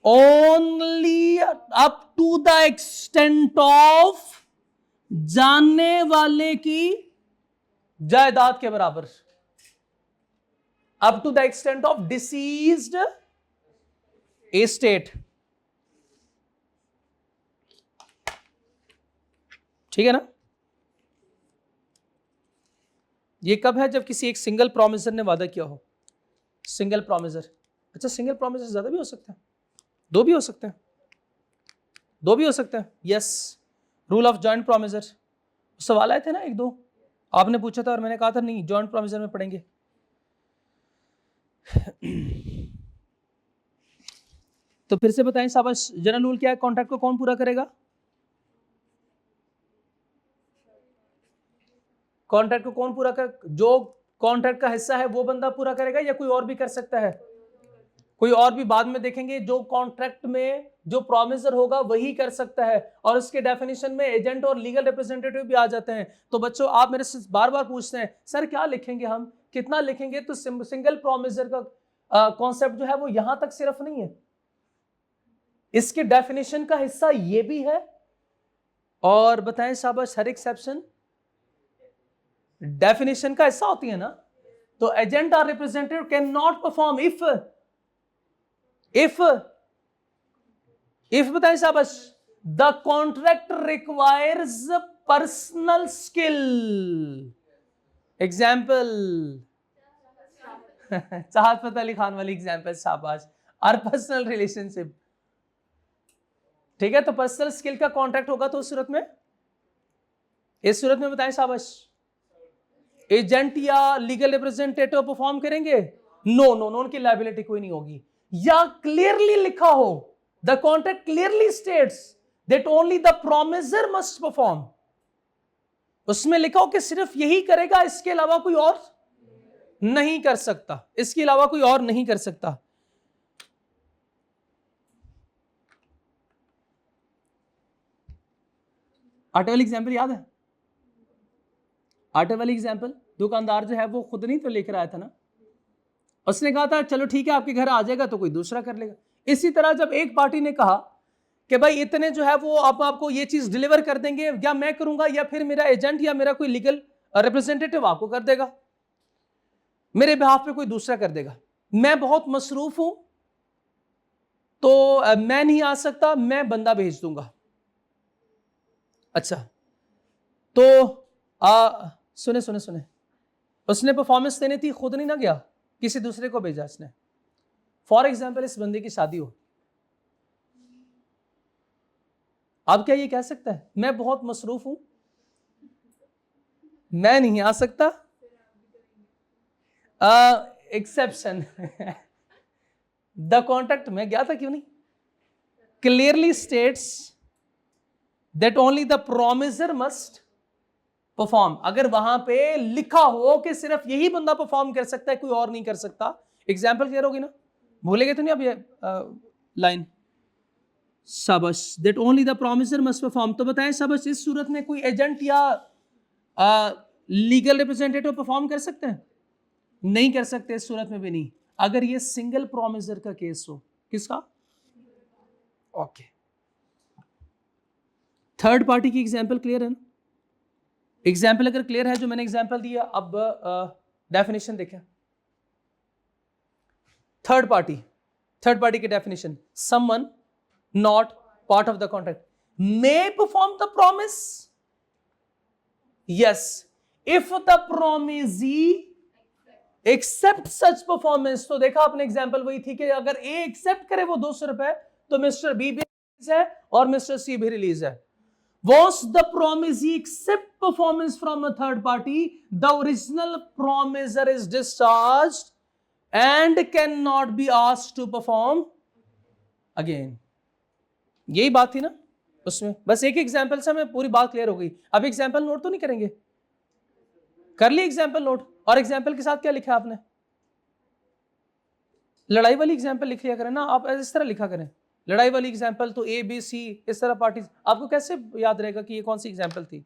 only up to the extent of जानने वाले की जायदाद के बराबर, up to the extent of deceased estate. ठीक है ना? ये कब है? जब किसी एक सिंगल प्रॉमिसर ने वादा किया हो। सिंगल प्रॉमिसर, अच्छा सिंगल प्रॉमिसर ज्यादा भी हो सकते हैं, 2 भी हो सकते हैं, 2 भी हो सकते हैं। Yes, rule of joint promiser सवाल आए थे ना 1-2, आपने पूछा था और मैंने कहा था नहीं जॉइंट प्रॉमिसर में पढ़ेंगे। तो फिर से बताएं साहब, जनरल रूल क्या है? कॉन्ट्रैक्ट को कौन पूरा करेगा? कॉन्ट्रैक्ट को कौन पूरा कर, जो कॉन्ट्रैक्ट का हिस्सा है वो बंदा पूरा करेगा या कोई और भी कर सकता है? कोई और भी बाद में देखेंगे। जो कॉन्ट्रैक्ट में जो प्रॉमिसर होगा वही कर सकता है, और उसके डेफिनेशन में एजेंट और लीगल रिप्रेजेंटेटिव भी आ जाते हैं। तो बच्चों आप मेरे से बार बार पूछते हैं सर क्या लिखेंगे हम, कितना लिखेंगे? तो सिंगल प्रॉमिसर का कॉन्सेप्ट जो है वो यहां तक सिर्फ नहीं है, इसके डेफिनेशन का हिस्सा ये भी है। और बताएं शाबाश, हर एक्सेप्शन डेफिनेशन का हिस्सा होती है ना। तो एजेंट और representative can not perform if बताएं शाबाश, the contract requires personal skill. Example चाहत फतेह अली खान वाली एग्जाम्पल, शाबाश। और पर्सनल रिलेशनशिप, ठीक है। तो पर्सनल स्किल का कॉन्ट्रैक्ट होगा तो उस सूरत में, इस सूरत में बताएं शाबाश, एजेंट या लीगल रिप्रेजेंटेटिव परफॉर्म करेंगे? नो नो नो, उनकी लायबिलिटी कोई नहीं होगी। या क्लियरली लिखा हो, the contract clearly states that only the promiser must perform, उसमें लिखा हो कि सिर्फ यही करेगा, इसके अलावा कोई और नहीं कर सकता, इसके अलावा कोई और नहीं कर सकता। आटे वाली एग्जाम्पल याद है? आटे वाली एग्जाम्पल, दुकानदार जो है वो खुद नहीं तो लेकर आया था ना, उसने कहा था चलो ठीक है आपके घर आ जाएगा तो कोई दूसरा कर लेगा। इसी तरह जब एक पार्टी ने कहा कि भाई इतने जो है वो आपको ये चीज डिलीवर कर देंगे, या मैं करूंगा या फिर मेरा एजेंट या मेरा कोई लीगल रिप्रेजेंटेटिव आपको कर देगा, मेरे बिहाफ पे कोई दूसरा कर देगा, मैं बहुत मसरूफ हूं तो मैं नहीं आ सकता, मैं बंदा भेज दूंगा। अच्छा तो सुने सुने सुने, उसने परफॉर्मेंस देनी थी, खुद नहीं ना गया, किसी दूसरे को भेजा उसने। फॉर एग्जाम्पल इस बंदे की शादी हो, अब क्या ये कह सकता है मैं बहुत मसरूफ हूं, मैं नहीं आ सकता? एक्सेप्शन द कॉन्ट्रैक्ट में गया था क्यों नहीं, clearly states that only the promiser must perform, अगर वहां पे लिखा हो कि सिर्फ यही बंदा परफॉर्म कर सकता है, कोई और नहीं कर सकता। एग्जाम्पल क्लियर होगी ना, भूलेगे तो नहीं अब ये लाइन? शाबाश, that only the promisor must perform. तो बताएं शाबाश, इस सूरत में कोई एजेंट या लीगल रिप्रेजेंटेटिव परफॉर्म कर सकते हैं? नहीं कर सकते, इस सूरत में भी नहीं। अगर ये सिंगल प्रोमिसर का केस हो, किसका? ओके, थर्ड पार्टी की एग्जांपल क्लियर है ना? एग्जाम्पल अगर क्लियर है जो मैंने एग्जाम्पल दिया, अब डेफिनेशन देखें। थर्ड पार्टी की definition, someone not part of the contract may perform the promise, yes, if the promisee accept such performance. तो देखा आपने, एग्जाम्पल वही थी कि अगर ए एक्सेप्ट करे वो 200 रुपए, तो मिस्टर बी भी रिलीज है और मिस्टर सी भी रिलीज है। Once the promisee accept performance from a third party, the original promiser is discharged and cannot be asked to perform again. यही बात थी ना उसमें, बस एक एग्जाम्पल से हमें पूरी बात क्लियर हो गई। अब एग्जाम्पल नोट तो नहीं करेंगे? कर लिए एग्जाम्पल नोट? और एग्जाम्पल के साथ क्या लिखा आपने? लड़ाई वाली एग्जाम्पल लिख लिया करें ना आप, इस तरह लिखा करें लड़ाई वाली एग्जाम्पल, तो ए बी सी इस तरह पार्टी, आपको कैसे याद रहेगा कि ये कौन सी एग्जाम्पल थी?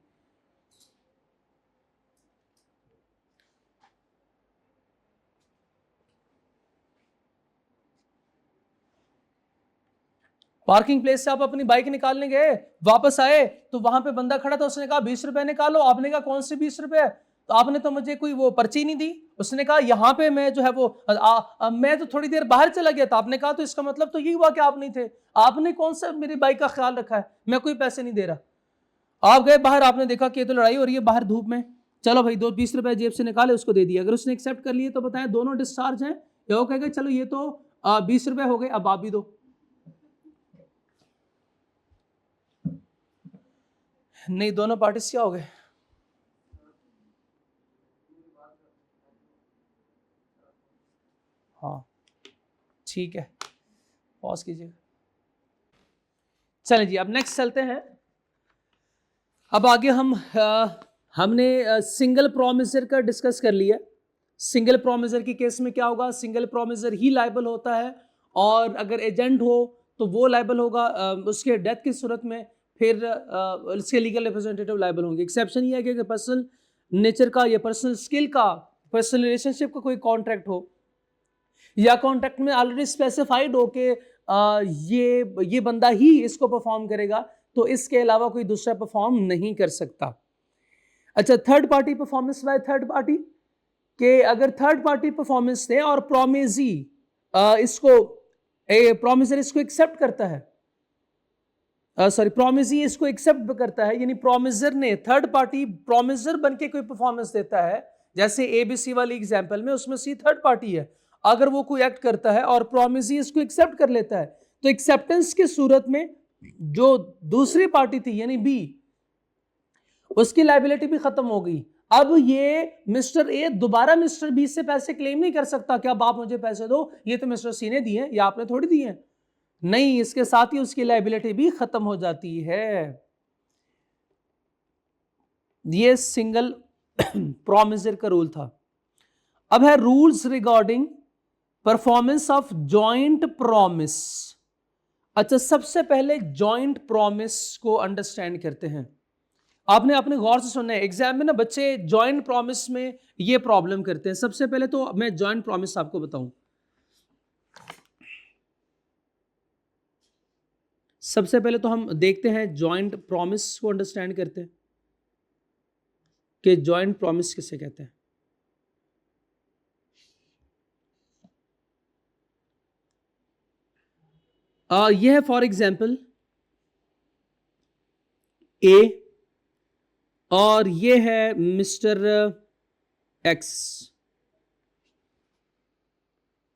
पार्किंग प्लेस से आप अपनी बाइक निकालने गए, वापस आए तो वहां पे बंदा खड़ा था, उसने कहा 20 रुपए निकालो। आपने कहा कौन से 20 रुपए? तो आपने तो मुझे कोई वो पर्ची नहीं दी। उसने कहा यहाँ पे मैं जो है वो मैं तो थोड़ी देर बाहर चला गया था। आपने कहा तो इसका मतलब तो यही हुआ कि आप नहीं थे। आपने कौन सा मेरी बाइक का ख्याल रखा है? मैं कोई पैसे नहीं दे रहा। आप गए बाहर, आपने देखा कि तो लड़ाई हो रही है बाहर धूप में, चलो भाई 20 रुपए जेब से निकाले, उसको दे दिया। अगर उसने एक्सेप्ट कर लिए तो बताया दोनों डिस्चार्ज हैं, या वो कहेगा चलो ये तो 20 रुपए हो गए, अब आप भी दो। नहीं, दोनों पार्टीज क्या हो गए? हाँ ठीक है, पॉज कीजिए। चलें जी, अब नेक्स्ट चलते हैं। अब आगे हमने सिंगल प्रोमिसर का डिस्कस कर लिया। सिंगल प्रोमिसर की केस में क्या होगा? सिंगल प्रोमिसर ही लायबल होता है, और अगर एजेंट हो तो वो लायबल होगा उसके डेथ की सूरत में, फिर उसके लीगल रिप्रेजेंटेटिव लायबल होंगे। एक्सेप्शन ये है कि पर्सनल नेचर का या पर्सनल स्किल का, पर्सनल रिलेशनशिप का कोई कॉन्ट्रैक्ट हो, या कॉन्ट्रैक्ट में ऑलरेडी स्पेसिफाइड हो कि ये बंदा ही इसको परफॉर्म करेगा, तो इसके अलावा कोई दूसरा परफॉर्म नहीं कर सकता। अच्छा, third party performance by third party, के अगर थर्ड पार्टी परफॉर्मेंस दे और प्रोमिसी प्रोमिसर इसको एक्सेप्ट करता है, प्रोमिसी इसको एक्सेप्ट करता है, यानी प्रोमिसर ने थर्ड पार्टी प्रोमिसर बनके कोई परफॉर्मेंस देता है, जैसे एबीसी वाली एग्जांपल में उसमें सी थर्ड पार्टी है, अगर वो कोई एक्ट करता है और प्रोमिसी इसको एक्सेप्ट कर लेता है, तो एक्सेप्टेंस की सूरत में जो दूसरी पार्टी थी यानी बी, उसकी लायबिलिटी भी खत्म हो गई। अब ये मिस्टर ए दोबारा मिस्टर बी से पैसे क्लेम नहीं कर सकता कि अब आप मुझे पैसे दो, ये तो मिस्टर सी ने दिए या आपने थोड़ी दिए। नहीं, इसके साथ ही उसकी लायबिलिटी भी खत्म हो जाती है। ये सिंगल प्रोमिसर का रूल था। अब है rules regarding performance of joint promise. अच्छा, सबसे पहले जॉइंट प्रॉमिस को अंडरस्टैंड करते हैं। आपने अपने गौर से सुनना है, एग्जाम में ना बच्चे जॉइंट प्रॉमिस में ये प्रॉब्लम करते हैं। सबसे पहले तो मैं जॉइंट प्रॉमिस आपको बताऊं। सबसे पहले तो हम देखते हैं जॉइंट प्रॉमिस को अंडरस्टैंड करते हैं कि जॉइंट प्रॉमिस किसे कहते हैं। यह है फॉर एग्जाम्पल ए, और ये है मिस्टर एक्स।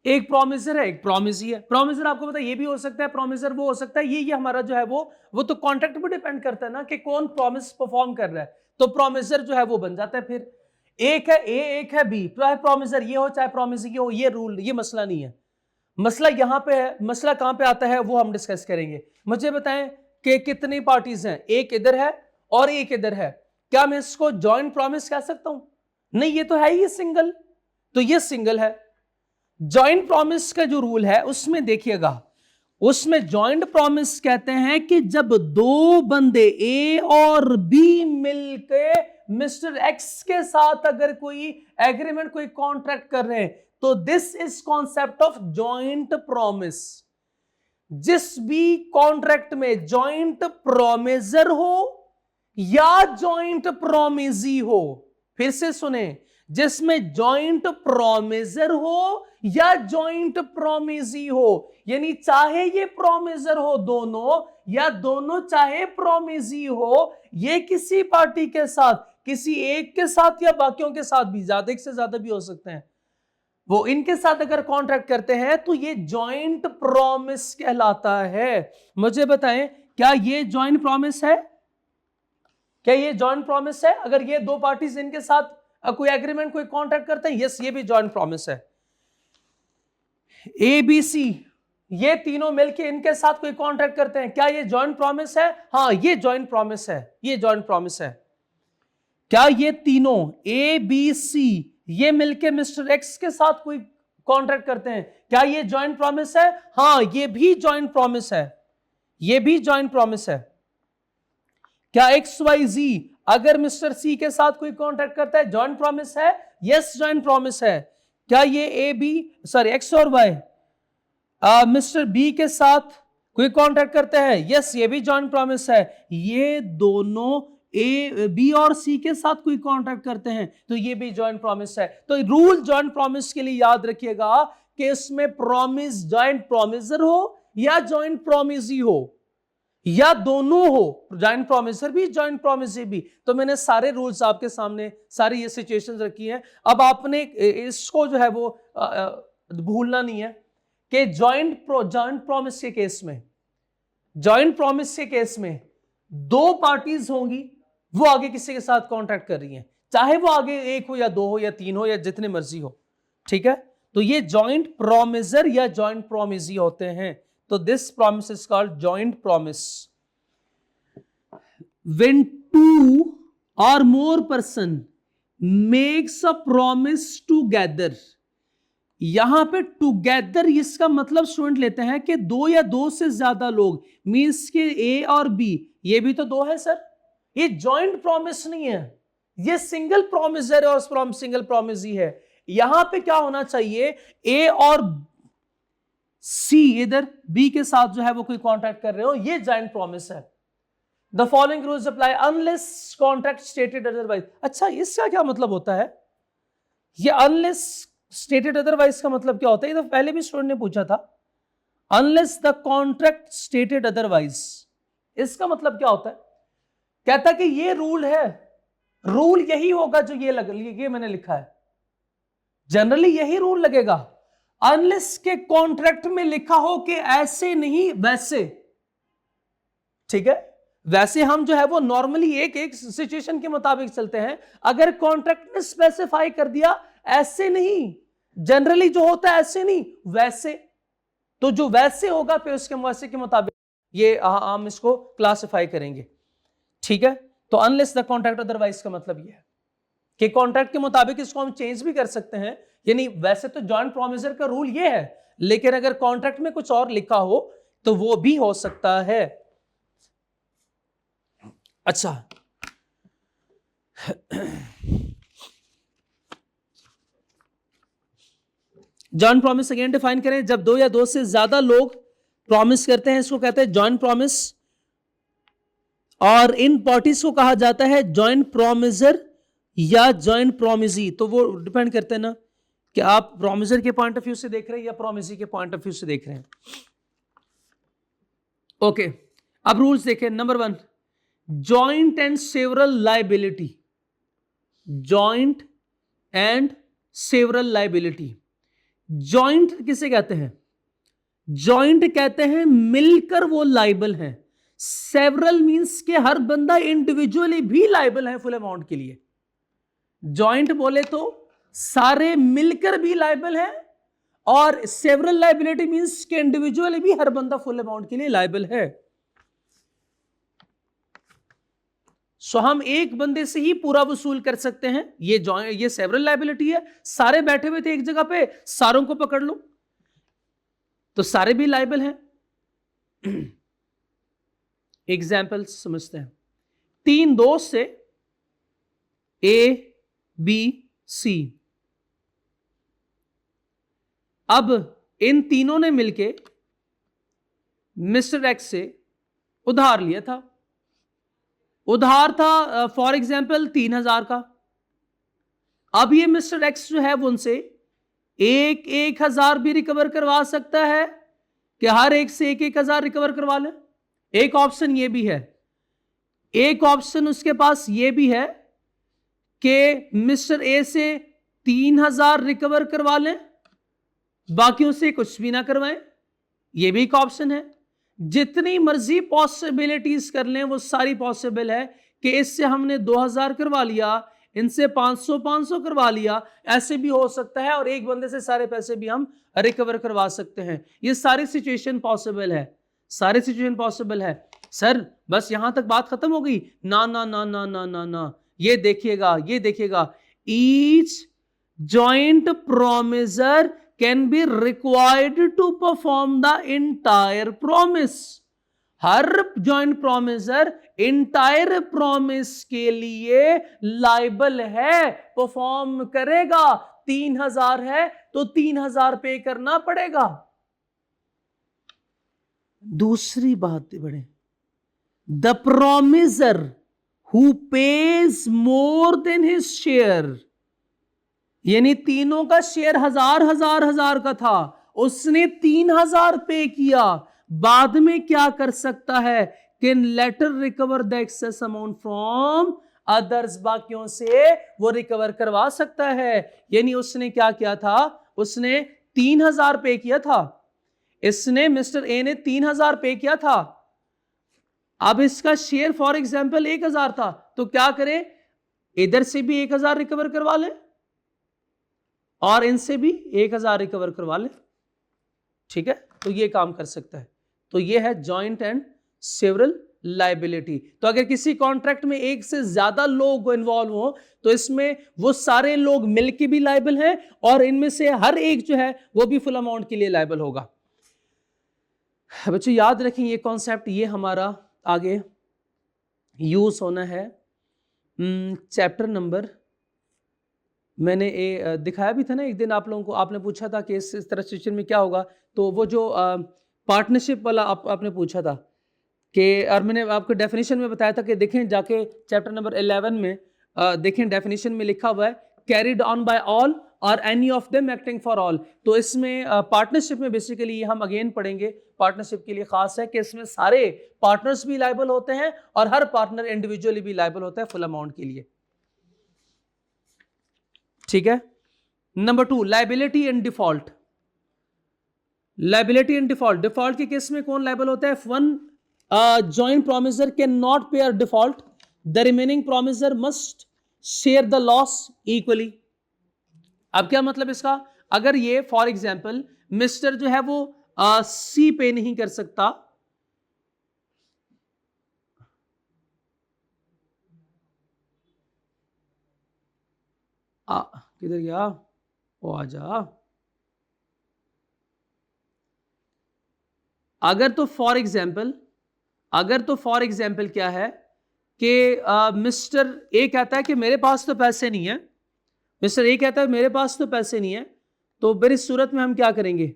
एक प्रोमिसर है, एक प्रोमिसी है। प्रोमिसर आपको पता है ये भी हो सकता है, प्रोमिसर वो हो सकता है, ये हमारा जो है वो तो कॉन्ट्रैक्ट पर डिपेंड करता है ना कि कौन प्रॉमिस परफॉर्म कर रहा है, तो प्रोमिसर जो है वो बन जाता है। फिर एक है ए, एक है बी, चाहे प्रोमिसर ये हो चाहे प्रोमिसी ये हो, ये रूल, ये मसला नहीं है। मसला यहां पे है, मसला कहां पे आता है वो हम डिस्कस करेंगे। मुझे बताएं कि कितनी पार्टीज हैं, एक इधर है और एक इधर है, क्या मैं इसको जॉइंट प्रॉमिस कह सकता हूं? नहीं, ये तो है ही सिंगल, तो ये सिंगल है। जॉइंट प्रॉमिस का जो रूल है उसमें देखिएगा, उसमें जॉइंट प्रॉमिस कहते हैं कि जब दो बंदे ए और बी मिलके मिस्टर एक्स के साथ अगर कोई एग्रीमेंट, कोई कॉन्ट्रैक्ट कर रहे हैं, तो this is concept of joint promise. जिस भी कॉन्ट्रैक्ट में जॉइंट प्रोमिसर हो या जॉइंट प्रोमिजी हो, फिर से सुने, जिसमें जॉइंट प्रोमिसर हो या जॉइंट प्रोमिजी हो, यानी चाहे ये प्रोमिसर हो दोनों या दोनों चाहे प्रोमिजी हो, ये किसी पार्टी के साथ, किसी एक के साथ या बाकियों के साथ भी, ज्यादा एक से ज्यादा भी हो सकते हैं, वो इनके साथ अगर कॉन्ट्रैक्ट करते हैं तो ये जॉइंट प्रॉमिस कहलाता है। मुझे बताएं, क्या ये जॉइंट प्रॉमिस है? क्या ये जॉइंट प्रॉमिस है? अगर ये दो पार्टीज इनके साथ कोई एग्रीमेंट, कोई कॉन्ट्रैक्ट करते हैं, यस, ये भी जॉइंट प्रॉमिस है। ए बी सी, ये तीनों मिलके इनके साथ कोई कॉन्ट्रैक्ट करते हैं, क्या ये जॉइंट प्रॉमिस है? हाँ, ये जॉइंट प्रॉमिस है, ये जॉइंट प्रॉमिस है। क्या ये तीनों ए बी सी ये मिलके मिस्टर एक्स के साथ कोई कॉन्ट्रैक्ट करते हैं, क्या ये जॉइंट प्रॉमिस है? हाँ, ये भी जॉइंट प्रॉमिस है, ये भी जॉइंट प्रॉमिस है। क्या एक्स वाई जी अगर मिस्टर सी के साथ कोई कॉन्ट्रैक्ट करता है, जॉइंट प्रॉमिस है? यस, जॉइंट प्रॉमिस है। क्या ये ए बी, सॉरी एक्स और वाई मिस्टर बी के साथ कोई कॉन्ट्रैक्ट करते हैं? यस, ये भी जॉइंट प्रॉमिस है। ये दोनों ए बी और सी के साथ कोई कॉन्ट्रैक्ट करते हैं तो ये भी जॉइंट प्रॉमिस है। तो रूल जॉइंट प्रॉमिस के लिए याद रखिएगा कि इसमें प्रॉमिस जॉइंट प्रॉमिसर हो या जॉइंट प्रॉमिसी हो या दोनों हो, जॉइंट प्रॉमिसर भी जॉइंट प्रॉमिसी भी। तो मैंने सारे रूल्स आपके सामने, सारी ये सिचुएशंस रखी हैं। अब आपने इसको जो है वो भूलना नहीं है कि जॉइंट प्रॉमिस के केस में, जॉइंट प्रॉमिस के केस में दो पार्टीज होंगी, वो आगे किसी के साथ कॉन्ट्रैक्ट कर रही हैं, चाहे वो आगे एक हो या दो हो या तीन हो या जितने मर्जी हो, ठीक है? तो ये जॉइंट प्रॉमिसर या जॉइंट प्रॉमिसी होते हैं। तो this promise is called joint promise. When two और more person makes a promise together, यहां पे टुगेदर इसका मतलब स्टूडेंट लेते हैं कि दो या दो से ज्यादा लोग, मींस के ए और बी, ये भी तो दो है सर, ये जॉइंट प्रॉमिस नहीं है, ये सिंगल प्रॉमिसर और सिंगल प्रॉमिस ही है। यहां पे क्या होना चाहिए, ए और सी इधर बी के साथ जो है वो कोई कॉन्ट्रैक्ट कर रहे हो, ये जॉइंट प्रॉमिस है। The following rules apply unless contract stated otherwise. अच्छा, इसका क्या मतलब होता है? ये अनलेस स्टेटेड अदरवाइज का मतलब क्या होता है? ये तो पहले भी स्टूडेंट ने पूछा था। Unless the contract stated otherwise, इसका मतलब क्या होता है? कहता कि ये रूल है, रूल यही होगा जो ये मैंने लिखा है, जनरली यही रूल लगेगा। अनलेस के कॉन्ट्रैक्ट में लिखा हो कि ऐसे नहीं वैसे, ठीक है? वैसे हम जो है वो नॉर्मली एक एक सिचुएशन के मुताबिक चलते हैं। अगर कॉन्ट्रैक्ट ने स्पेसिफाई कर दिया ऐसे नहीं, जनरली जो होता है ऐसे नहीं वैसे, तो जो वैसे होगा फिर उसके वैसे के मुताबिक ये हम इसको क्लासिफाई करेंगे, ठीक है? तो अनलेस द कॉन्ट्रैक्ट अदरवाइज का मतलब ये है कि कॉन्ट्रैक्ट के मुताबिक इसको हम चेंज भी कर सकते हैं, यानी वैसे तो जॉइंट प्रॉमिसर का रूल ये है, लेकिन अगर कॉन्ट्रैक्ट में कुछ और लिखा हो तो वो भी हो सकता है। अच्छा, जॉइंट प्रॉमिस अगेन डिफाइन करें, जब दो या दो से ज्यादा लोग प्रॉमिस करते हैं इसको कहते हैं जॉइंट प्रॉमिस, और इन पार्टीज को कहा जाता है जॉइंट प्रॉमिसर या जॉइंट प्रॉमिसी। तो वो डिपेंड करते हैं ना कि आप प्रॉमिसर के पॉइंट ऑफ व्यू से देख रहे हैं या प्रॉमिसी के पॉइंट ऑफ व्यू से देख रहे हैं। ओके, अब रूल्स देखें। Number 1, joint and several liability. Joint and several liability, joint किसे कहते हैं? जॉइंट कहते हैं मिलकर वो लाइबल हैं। सेवरल मींस के हर बंदा इंडिविजुअली भी लाइबल है फुल अमाउंट के लिए। जॉइंट बोले तो सारे मिलकर भी लाइबल हैं, और सेवरल लाइबिलिटी मींस के इंडिविजुअली भी हर बंदा फुल अमाउंट के लिए लाइबल है। सो हम एक बंदे से ही पूरा वसूल कर सकते हैं। ये सेवरल लायबिलिटी है, सारे बैठे हुए थे एक जगह पे, सारों को पकड़ लो तो सारे भी लायबल हैं। एग्जाम्पल समझते हैं। 3 दोस्त से ए बी सी, अब इन तीनों ने मिलके मिस्टर एक्स से उधार लिया था। उधार था फॉर एग्जाम्पल 3,000 का। अब ये मिस्टर एक्स जो है वो उनसे 1,000 भी रिकवर करवा सकता है कि हर एक से 1,000 रिकवर करवा ले। एक ऑप्शन ये भी है, एक ऑप्शन उसके पास ये भी है कि मिस्टर ए से 3,000 रिकवर करवा लें, बाकियों से कुछ भी ना करवाएं। ये भी एक ऑप्शन है। जितनी मर्जी पॉसिबिलिटीज कर लें वो सारी पॉसिबल है कि इससे हमने 2,000 करवा लिया, इनसे 500 करवा लिया, ऐसे भी हो सकता है, और एक बंदे से सारे पैसे भी हम रिकवर करवा सकते हैं। ये सारी सिचुएशन पॉसिबल है, सारी सिचुएशन पॉसिबल है। सर बस यहां तक बात खत्म हो गई? ना ना ना ना ना ना ना, ये देखिएगा, ये देखिएगा, each joint promisor can be required to perform the entire promise. हर जॉइंट प्रोमिसर इंटायर प्रॉमिस के लिए लायबल है, परफॉर्म करेगा। 3,000 है तो 3,000 पे करना पड़ेगा। दूसरी बात बढ़े, the promisor who page more than his share, यानी तीनों का शेयर 1,000 का था, उसने 3,000 पे किया, बाद में क्या कर सकता है? Can letter recover the excess amount from others, बाकियों से वो रिकवर करवा सकता है। यानी उसने क्या किया था? उसने 3,000 पे किया था, इसने मिस्टर ए ने 3,000 पे किया था। अब इसका शेयर फॉर एग्जाम्पल 1,000 था, तो क्या करे? इधर से भी 1,000 रिकवर करवा ले और इनसे भी 1,000 रिकवर करवा ले। ठीक है, तो ये काम कर सकता है। तो ये है जॉइंट एंड सेवरल लायबिलिटी। तो अगर किसी कॉन्ट्रैक्ट में एक से ज्यादा लोग इन्वॉल्व हो तो इसमें वो सारे लोग मिलके भी लायबल हैं और इनमें से हर एक जो है वो भी फुल अमाउंट के लिए लायबल होगा। बच्चों याद रखें ये कॉन्सेप्ट, ये हमारा आगे यूज होना है चैप्टर नंबर, मैंने दिखाया भी था ना एक दिन आप लोगों को, आपने पूछा था कि इस तरह सिचुएशन में क्या होगा। तो वो जो पार्टनरशिप वाला आपने पूछा था कि, और मैंने आपको डेफिनेशन में बताया था कि देखें जाके चैप्टर नंबर 11 में देखें डेफिनेशन में लिखा हुआ है कैरिड ऑन बाय ऑल और any of them acting for all. तो इसमें पार्टनरशिप में बेसिकली हम अगेन पढ़ेंगे, पार्टनरशिप के लिए खास है कि इसमें सारे पार्टनर्स भी लायबल होते हैं और हर पार्टनर इंडिविजुअली भी लायबल होता है फुल अमाउंट के लिए। ठीक है। Number 2, liability and default. Liability and default, default के केस में कौन लायबल होता है? One joint promisor can not pay default, the remaining promisor must share the loss equally. अब क्या मतलब इसका? अगर ये फॉर एग्जाम्पल मिस्टर जो है वो सी पे नहीं कर सकता, किधर गया वो, आजा। अगर तो फॉर एग्जाम्पल क्या है कि मिस्टर ए कहता है कि मेरे पास तो पैसे नहीं है, मिस्टर ए कहता है मेरे पास तो पैसे नहीं है, तो फिर इस सूरत में हम क्या करेंगे?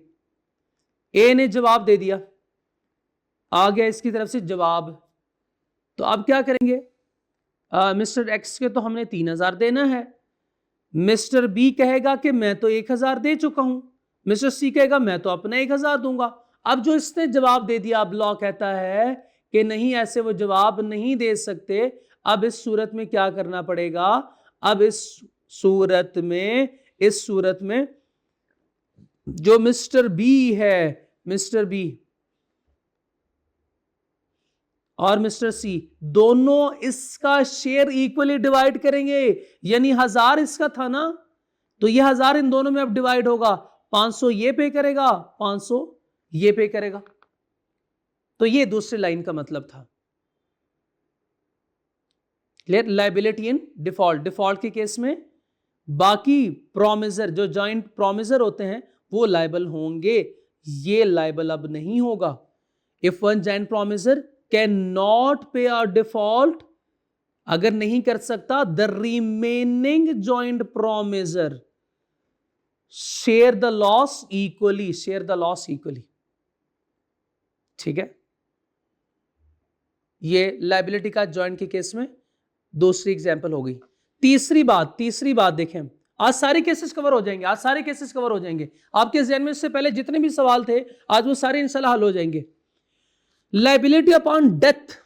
ए ने जवाब दे दिया, आ गया इसकी तरफ से जवाब, तो अब क्या करेंगे? मिस्टर एक्स के तो हमने 3,000 देना है, मिस्टर बी कहेगा कि मैं तो 1,000 दे चुका हूं, मिस्टर सी कहेगा मैं तो अपना 1,000 दूंगा। अब जो इसने जवाब दे दिया, अब लॉ कहता है कि नहीं, ऐसे वो जवाब नहीं दे सकते। अब इस सूरत में क्या करना पड़ेगा? अब इस सूरत में जो मिस्टर बी है, मिस्टर बी और मिस्टर सी दोनों इसका शेयर इक्वली डिवाइड करेंगे। यानी 1,000 इसका था ना, तो ये 1,000 इन दोनों में अब डिवाइड होगा, 500 ये पे करेगा, 500 ये पे करेगा। तो ये दूसरी लाइन का मतलब था। Clear? Liability in default, default के केस में बाकी प्रोमिसर जो जॉइंट प्रोमिसर होते हैं वो लायबल होंगे, ये लायबल अब नहीं होगा। If one joint promisor can not पे अ डिफॉल्ट, अगर नहीं कर सकता, the remaining joint promisor share the loss equally, share the loss equally. ठीक है, ये लायबिलिटी का जॉइंट के केस में दूसरी एग्जांपल हो गई। तीसरी बात देखें, आज सारे केसेस कवर हो जाएंगे, आज सारे केसेस कवर हो जाएंगे। आपके ज़हन में इससे पहले जितने भी सवाल थे आज वो सारे इंशाल्लाह हल हो जाएंगे। लायबिलिटी अपॉन डेथ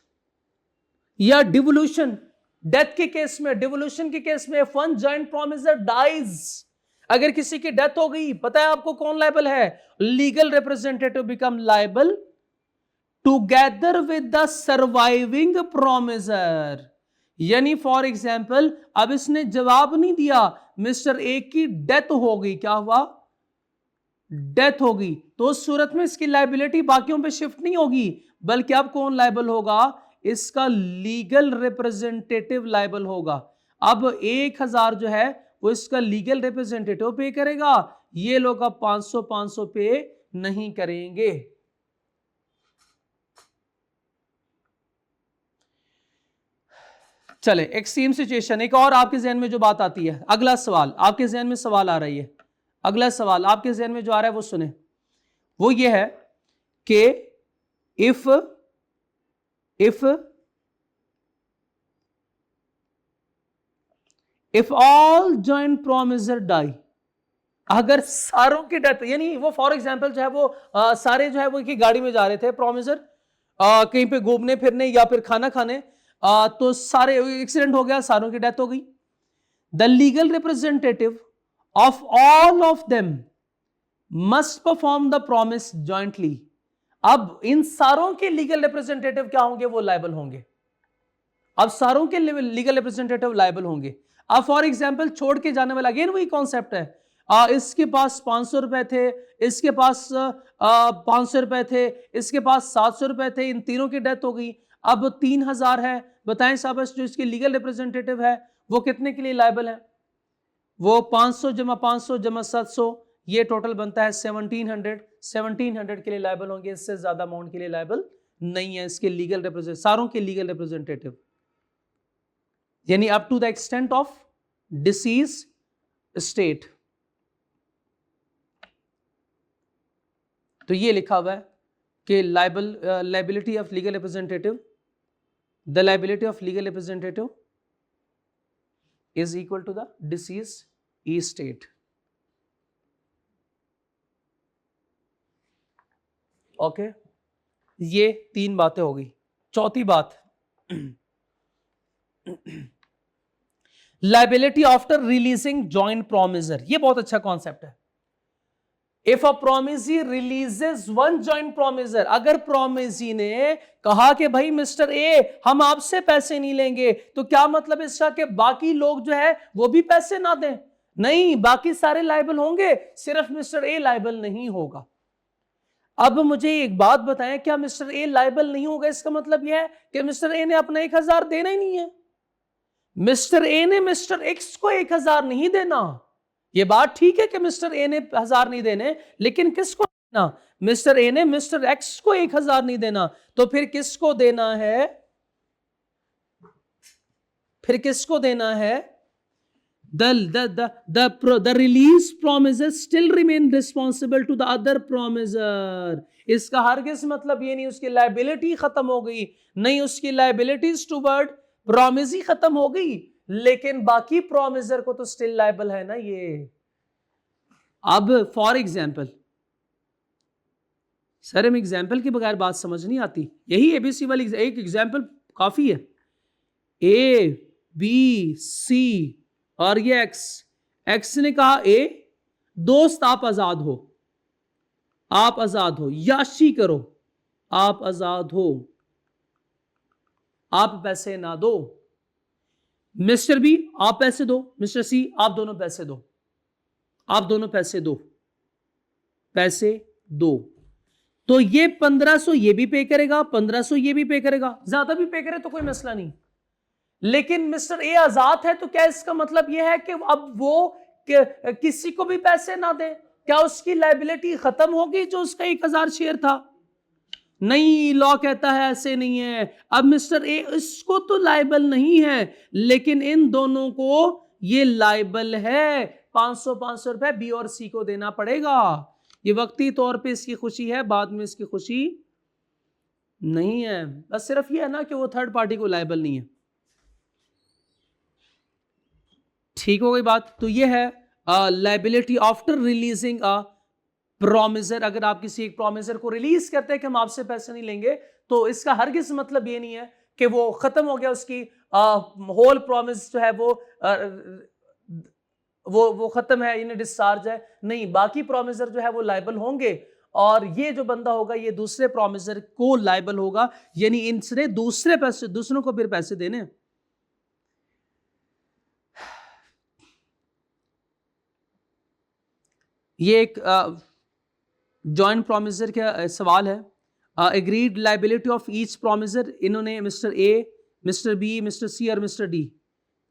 या डिवोल्यूशन, डेथ के केस में, डिवोल्यूशन के केस में, वन जॉइंट प्रोमिसर डाइज, अगर किसी की डेथ हो गई, पता है आपको कौन लायबल है? Legal representative become liable together with the surviving promisor. यानी फॉर एग्जाम्पल, अब इसने जवाब नहीं दिया, मिस्टर ए की डेथ हो गई, क्या हुआ? डेथ हो गई, तो उस सूरत में इसकी लायबिलिटी बाकियों पे शिफ्ट नहीं होगी, बल्कि अब कौन लायबल होगा? इसका लीगल रिप्रेजेंटेटिव लायबल होगा। अब 1000 जो है वो इसका लीगल रिप्रेजेंटेटिव पे करेगा, ये लोग अब 500 पे नहीं करेंगे। चले, एक्सट्रीम सिचुएशन, एक और आपके जहन में जो बात आती है, अगला सवाल आपके जहन में सवाल आ रही है, अगला सवाल आपके जहन में जो आ रहा है वो सुने। वो ये है कि if all joint promisor die, अगर सारों की डेथ, यानी वो फॉर एग्जांपल जो है वो सारे जो है वो की गाड़ी में जा रहे थे प्रोमिसर, कहीं पे घूमने फिरने या फिर खाना खाने, तो सारे एक्सीडेंट हो गया, सारों की डेथ हो गई। The legal representative of all of them must perform the promise jointly. अब इन सारों के लीगल रिप्रेजेंटेटिव क्या होंगे? वो लायबल होंगे। अब सारों के लीगल रिप्रेजेंटेटिव लायबल होंगे। अब फॉर एग्जांपल छोड़ के जाने वाला, अगेन वही कॉन्सेप्ट है, इसके पास 500 रुपए थे, इसके पास 500 रुपए थे, इसके पास 700 रुपए थे, इन तीनों की डेथ हो गई, अब 3000 है। बताएं साहब, जो इसके लीगल रिप्रेजेंटेटिव है वो कितने के लिए लायबल है? वो 500 जमा 500 जमा 700, ये टोटल बनता है 1700 के लिए लायबल होंगे, इससे ज्यादा अमाउंट के लिए लायबल नहीं है इसके लीगल रिप्रेजेंटेटिव, सारों के लीगल रिप्रेजेंटेटिव, यानी up to the extent of deceased state. तो ये लिखा हुआ है कि liability of legal representative, the liability of legal representative is equal to the deceased state. Okay, ये 3 बातें हो गई। चौथी बात, liability after releasing joint promisor, ये बहुत अच्छा कॉन्सेप्ट है। If a promisee releases one joint promisor, अगर प्रोमिसी ने कहा कि भाई मिस्टर ए हम आपसे पैसे नहीं लेंगे, तो क्या मतलब इसका कि बाकी लोग जो है वो भी पैसे ना दें? नहीं, बाकी सारे लायबल होंगे, सिर्फ मिस्टर ए लायबल नहीं होगा। अब मुझे एक बात बताएं, क्या मिस्टर ए लायबल नहीं होगा इसका मतलब यह है कि मिस्टर ए ने अपना 1000 देना ही नहीं है? मिस्टर ए ने मिस्टर एक्स को 1000 नहीं देना। ये बात ठीक है कि मिस्टर ए ने 1000 नहीं देने, लेकिन किसको देना? मिस्टर ए ने मिस्टर एक्स को 1000 नहीं देना, तो फिर किसको देना है? फिर किसको देना है? The release promiser still remain responsible to the other promiser. इसका हरगिज़ मतलब ये नहीं उसकी लायबिलिटी खत्म हो गई, नहीं, उसकी लायबिलिटीज टुवर्ड प्रॉमिस ही खत्म हो गई, लेकिन बाकी प्रोमिसर को तो स्टिल लायबल है ना ये। अब फॉर एग्जाम्पल, सर हम एग्जाम्पल के बगैर बात समझ नहीं आती, यही एबीसी वाली एक एग्जाम्पल काफी है। ए बी सी और ये एक्स ने कहा ए, दोस्त आप आजाद हो, आप आजाद हो, याशी करो, आप आजाद हो, आप पैसे ना दो। मिस्टर बी आप पैसे दो, मिस्टर सी आप दोनों पैसे दो, आप दोनों पैसे दो, पैसे दो। तो ये 1500 ये भी पे करेगा, 1500 ये भी पे करेगा, ज्यादा भी पे करे तो कोई मसला नहीं, लेकिन मिस्टर ए आजाद है, तो क्या इसका मतलब यह है कि अब वो किसी को भी पैसे ना दे? क्या उसकी लायबिलिटी खत्म होगी जो उसका 1000 शेयर था? नहीं, लॉ कहता है ऐसे नहीं है। अब मिस्टर ए इसको तो लायबल नहीं है, लेकिन इन दोनों को ये लायबल है। 500 रुपए बी और सी को देना पड़ेगा। ये वक्ती तौर पे इसकी खुशी है, बाद में इसकी खुशी नहीं है। बस सिर्फ ये है ना कि वो थर्ड पार्टी को लायबल नहीं है। ठीक हो गई बात? तो ये है liability after releasing a promisor. अगर आप किसी एक प्रोमिसर को रिलीज करते हैं कि हम आपसे पैसे नहीं लेंगे, तो इसका हरगिज मतलब ये नहीं है कि वो खत्म हो गया, उसकी होल प्रॉमिस जो है वो खत्म है, इन्हें डिस्चार्ज है। नहीं, बाकी प्रोमिसर जो है वो लायबल होंगे, और ये जो बंदा होगा ये दूसरे प्रोमिसर को लायबल होगा, यानी इनसे दूसरों को फिर पैसे देने। ये एक जॉइंट प्रोमिसर का सवाल है। Agreed liability of each promisor. इन्होंने mister A, mister B, mister C और मिस्टर डी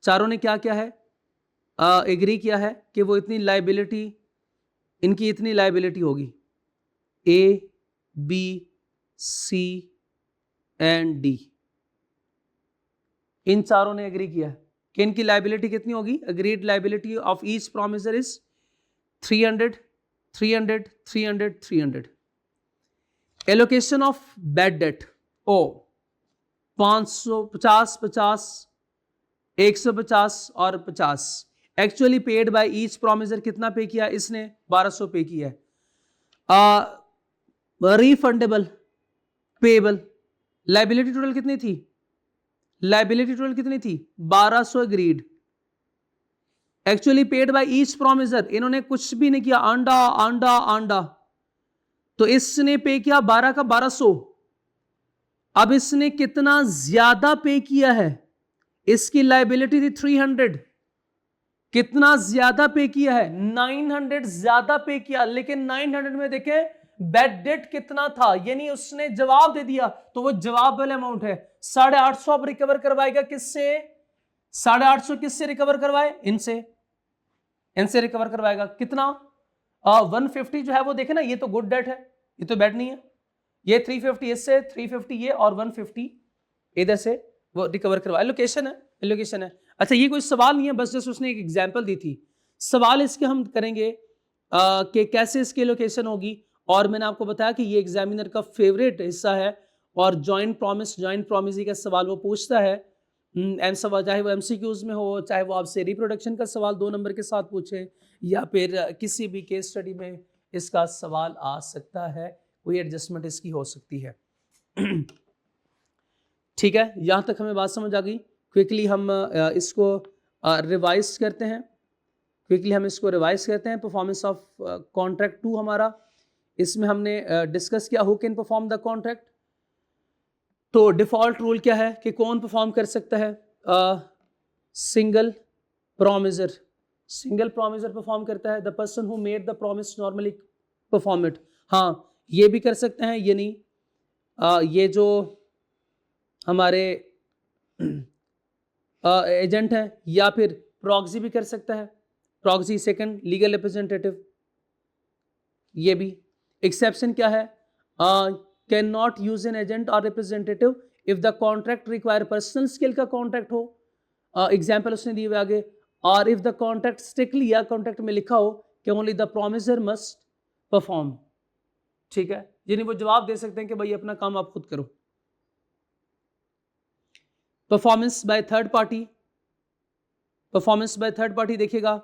चारों ने क्या किया है? एग्री किया है कि वो इनकी इतनी लायबिलिटी होगी। ए, बी, सी एंड डी, इन चारों ने एग्री किया है कि इनकी लायबिलिटी कितनी होगी। Agreed liability of each promisor is 300, 300, 300, 300. Allocation of bad debt. 550, 50, 150 और 50. Actually paid by each promiser कितना पे किया इसने? 1200 पे किया है। Refundable, payable. Liability total कितनी थी? 1200 agreed. Actually paid by each promisor, इन्होंने कुछ भी नहीं किया, आंडा। तो इसने पे किया 12 का 1200। अब इसने कितना ज्यादा पे किया है? इसकी लायबिलिटी थी 300, कितना ज्यादा पे किया है? 900 ज्यादा पे किया। लेकिन 900 में देखें बैड डेट कितना था, यानी उसने जवाब दे दिया, तो वो जवाब वाला अमाउंट है 850। अब रिकवर करवाएगा किससे? 850 किससे रिकवर करवाए? इनसे रिकवर करवाएगा। कितना? 150 जो है वो देखे ना, ये तो गुड डेट है, ये तो बैड नहीं है। ये 350 इससे, 350 ये, और 150 इधर से वो रिकवर करवा। एलोकेशन है। अच्छा, ये कोई सवाल नहीं है, बस जस्ट उसने एक एग्जांपल दी थी। सवाल इसके हम करेंगे कि कैसे इसकी एलोकेशन होगी, और मैंने आपको बताया कि ये एग्जामिनर का फेवरेट हिस्सा है, और जॉइंट प्रोमिसी का सवाल वो पूछता है। चाहे वो MCQs में हो, चाहे वो आपसे रिप्रोडक्शन का सवाल 2 नंबर के साथ पूछे, या फिर किसी भी केस स्टडी में इसका सवाल आ सकता है, कोई एडजस्टमेंट इसकी हो सकती है। ठीक है, यहाँ तक हमें बात समझ आ गई। क्विकली हम इसको रिवाइज करते हैं। परफॉर्मेंस ऑफ कॉन्ट्रैक्ट 2 हमारा, इसमें हमने डिस्कस किया who can perform the contract. तो डिफॉल्ट रूल क्या है कि कौन परफॉर्म कर सकता है? सिंगल प्रोमिसर परफॉर्म करता है। The person who made the promise normally perform it. हाँ, ये भी कर सकते हैं, यानी ये जो हमारे एजेंट है, या फिर प्रॉक्सी भी कर सकता है। Proxy second legal representative. ये भी एक्सेप्शन क्या है? Can not use an agent और representative if the contract require personal skill का कॉन्ट्रैक्ट हो। एग्जाम्पल उसने दिए हुए आगे। और इफ द कॉन्ट्रैक्ट स्ट्रिक्टली, या कॉन्ट्रैक्ट में लिखा हो कि only the promisor must perform. ठीक है, यानी वो जवाब दे सकते हैं कि भाई अपना काम आप खुद करो। परफॉर्मेंस बाय थर्ड पार्टी देखिएगा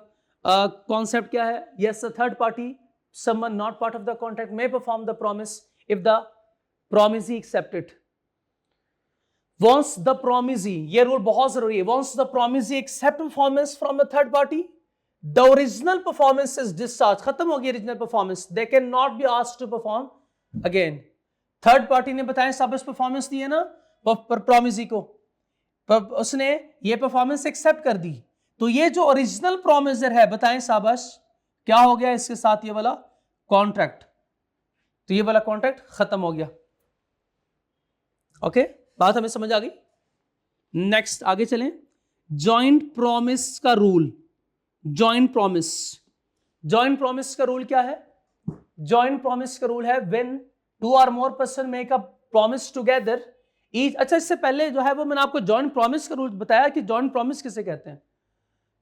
कॉन्सेप्ट क्या है? Yes, the third party, someone not part of the contract, may perform the promise if the promisee accept it. Once the promisee, ये रूल बहुत जरूरी है, once the promisee accept performance from the third party, the original performance is discharged, खत्म हो गई original performance, they cannot be asked to perform again. Third party ने बताया साबिश performance दी है ना promisee को, उसने ये परफॉर्मेंस एक्सेप्ट कर दी, तो ये जो ओरिजिनल प्रोमिसर है, बताएं साबाश, क्या हो गया इसके साथ? ये वाला कॉन्ट्रैक्ट, तो ये वाला कॉन्ट्रैक्ट खत्म हो गया। ओके, बात हमें समझ आ गई? नेक्स्ट आगे चलें, जॉइंट प्रॉमिस का rule. Joint promise, joint promise का रूल क्या है? जॉइंट प्रॉमिस का रूल है व्हेन टू और more person make a promise together each. अच्छा, इससे पहले जो है वो मैंने आपको जॉइंट प्रॉमिस का रूल बताया कि जॉइंट प्रॉमिस किसे कहते हैं।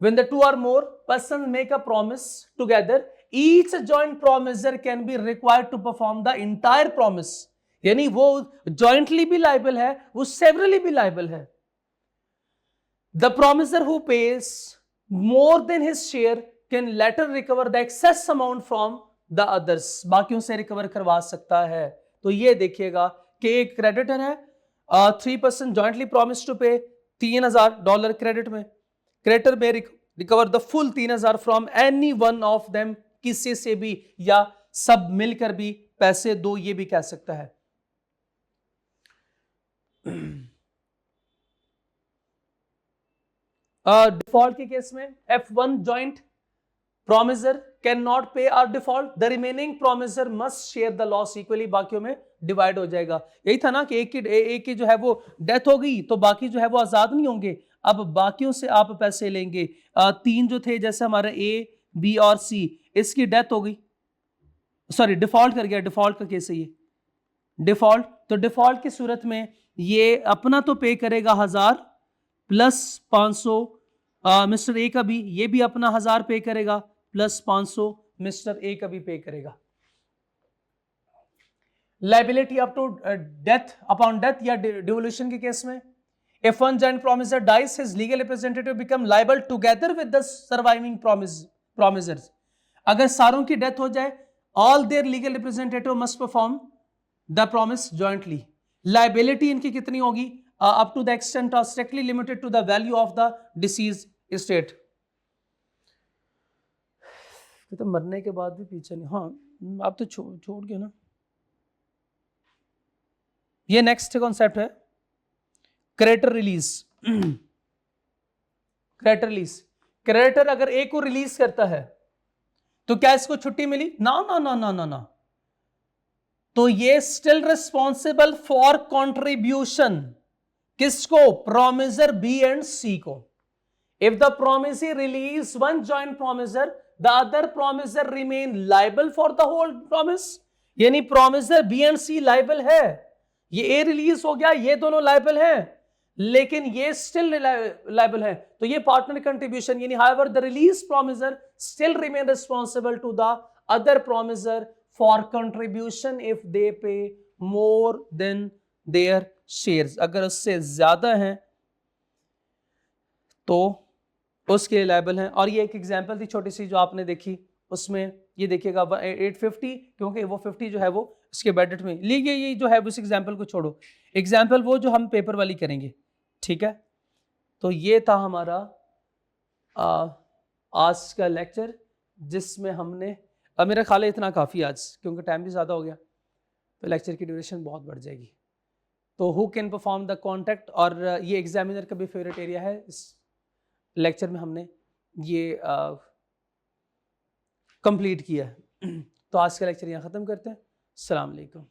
When the two or more persons make a promise together, each joint promiser can be required to perform the entire promise. यानी वो jointly भी liable है, वो severally भी liable है। The promiser who pays more than his share can later recover the excess amount from the others. बाकियों से recover करवा सकता है। तो ये देखिएगा कि एक क्रेडिटर है, 3% जॉइंटली प्रॉमिस टू पे $3,000 क्रेडिट में, क्रेडिटर में recover the full 3,000 from any one of them, किसी से भी या सब मिलकर भी पैसे दो, ये भी कह सकता है। डिफॉल्ट के केस में F1 joint promiser cannot pay or default, the remaining promiser must share the loss equally, बाकियों में डिवाइड हो जाएगा। यही था ना कि एक की जो है वो डेथ हो गई तो बाकी जो है वो आजाद नहीं होंगे, अब बाकियों से आप पैसे लेंगे। 3 जो थे जैसे हमारे A, B और C, इसकी डेथ हो गई, सॉरी डिफॉल्ट कर गया, डिफॉल्ट का केस है ये डिफॉल्ट। तो डिफॉल्ट की सूरत में ये अपना तो पे करेगा 1000 प्लस 500, मिस्टर ए का भी, ये भी अपना 1000 पे करेगा प्लस 500 मिस्टर ए का भी पे करेगा। Liability up to death, upon death या डिवोल्यूशन के केस में, if one joint promiser dies, his legal representative become liable together with the surviving promisers. अगर सारों की डेथ हो जाए, all their legal representative must perform the promise jointly. Liability इनकी कितनी होगी? Up to the extent of strictly limited to the value of the deceased estate. तो मरने के बाद भी पीछे नहीं, हाँ आप तो छोड़ गए ना। ये नेक्स्ट कॉन्सेप्ट है creditor release. Creditor release, creditor अगर ए को रिलीज करता है तो क्या इसको छुट्टी मिली? ना ना ना ना ना ना, तो ये स्टिल रिस्पॉन्सिबल फॉर कॉन्ट्रीब्यूशन। किसको? प्रोमिसर बी एंड सी को। If the promisor release one joint promisor, the other promisor remain liable for the whole promise. यानी promisor B and C liable है, ये ए रिलीज हो गया, ये दोनों लाइबल हैं, लेकिन ये स्टिल लाइबल है। तो ये पार्टनर कंट्रीब्यूशन, यानी however the release promisor still remain responsible to the other promisor for contribution if they pay more then there shares. अगर उससे ज्यादा हैं तो उसके लिए लायबल हैं। और ये एक एग्जांपल थी छोटी सी जो आपने देखी, उसमें ये देखिएगा 850, क्योंकि वो 50 जो है वो इसके बजट में लीजिए। ये जो है उस एग्जांपल को छोड़ो, एग्जांपल वो जो हम पेपर वाली करेंगे, ठीक है। तो ये था हमारा आज का लेक्चर, जिसमें हमने मेरा ख्याल है इतना काफ़ी आज, क्योंकि टाइम भी ज़्यादा हो गया तो लेक्चर की ड्यूरेशन बहुत बढ़ जाएगी। तो who can perform the contact, और ये एग्जामिनर का भी फेवरेट एरिया है। इस लेक्चर में हमने ये कंप्लीट किया है। तो आज का लेक्चर यहाँ ख़त्म करते हैं। अस्सलाम वालेकुम।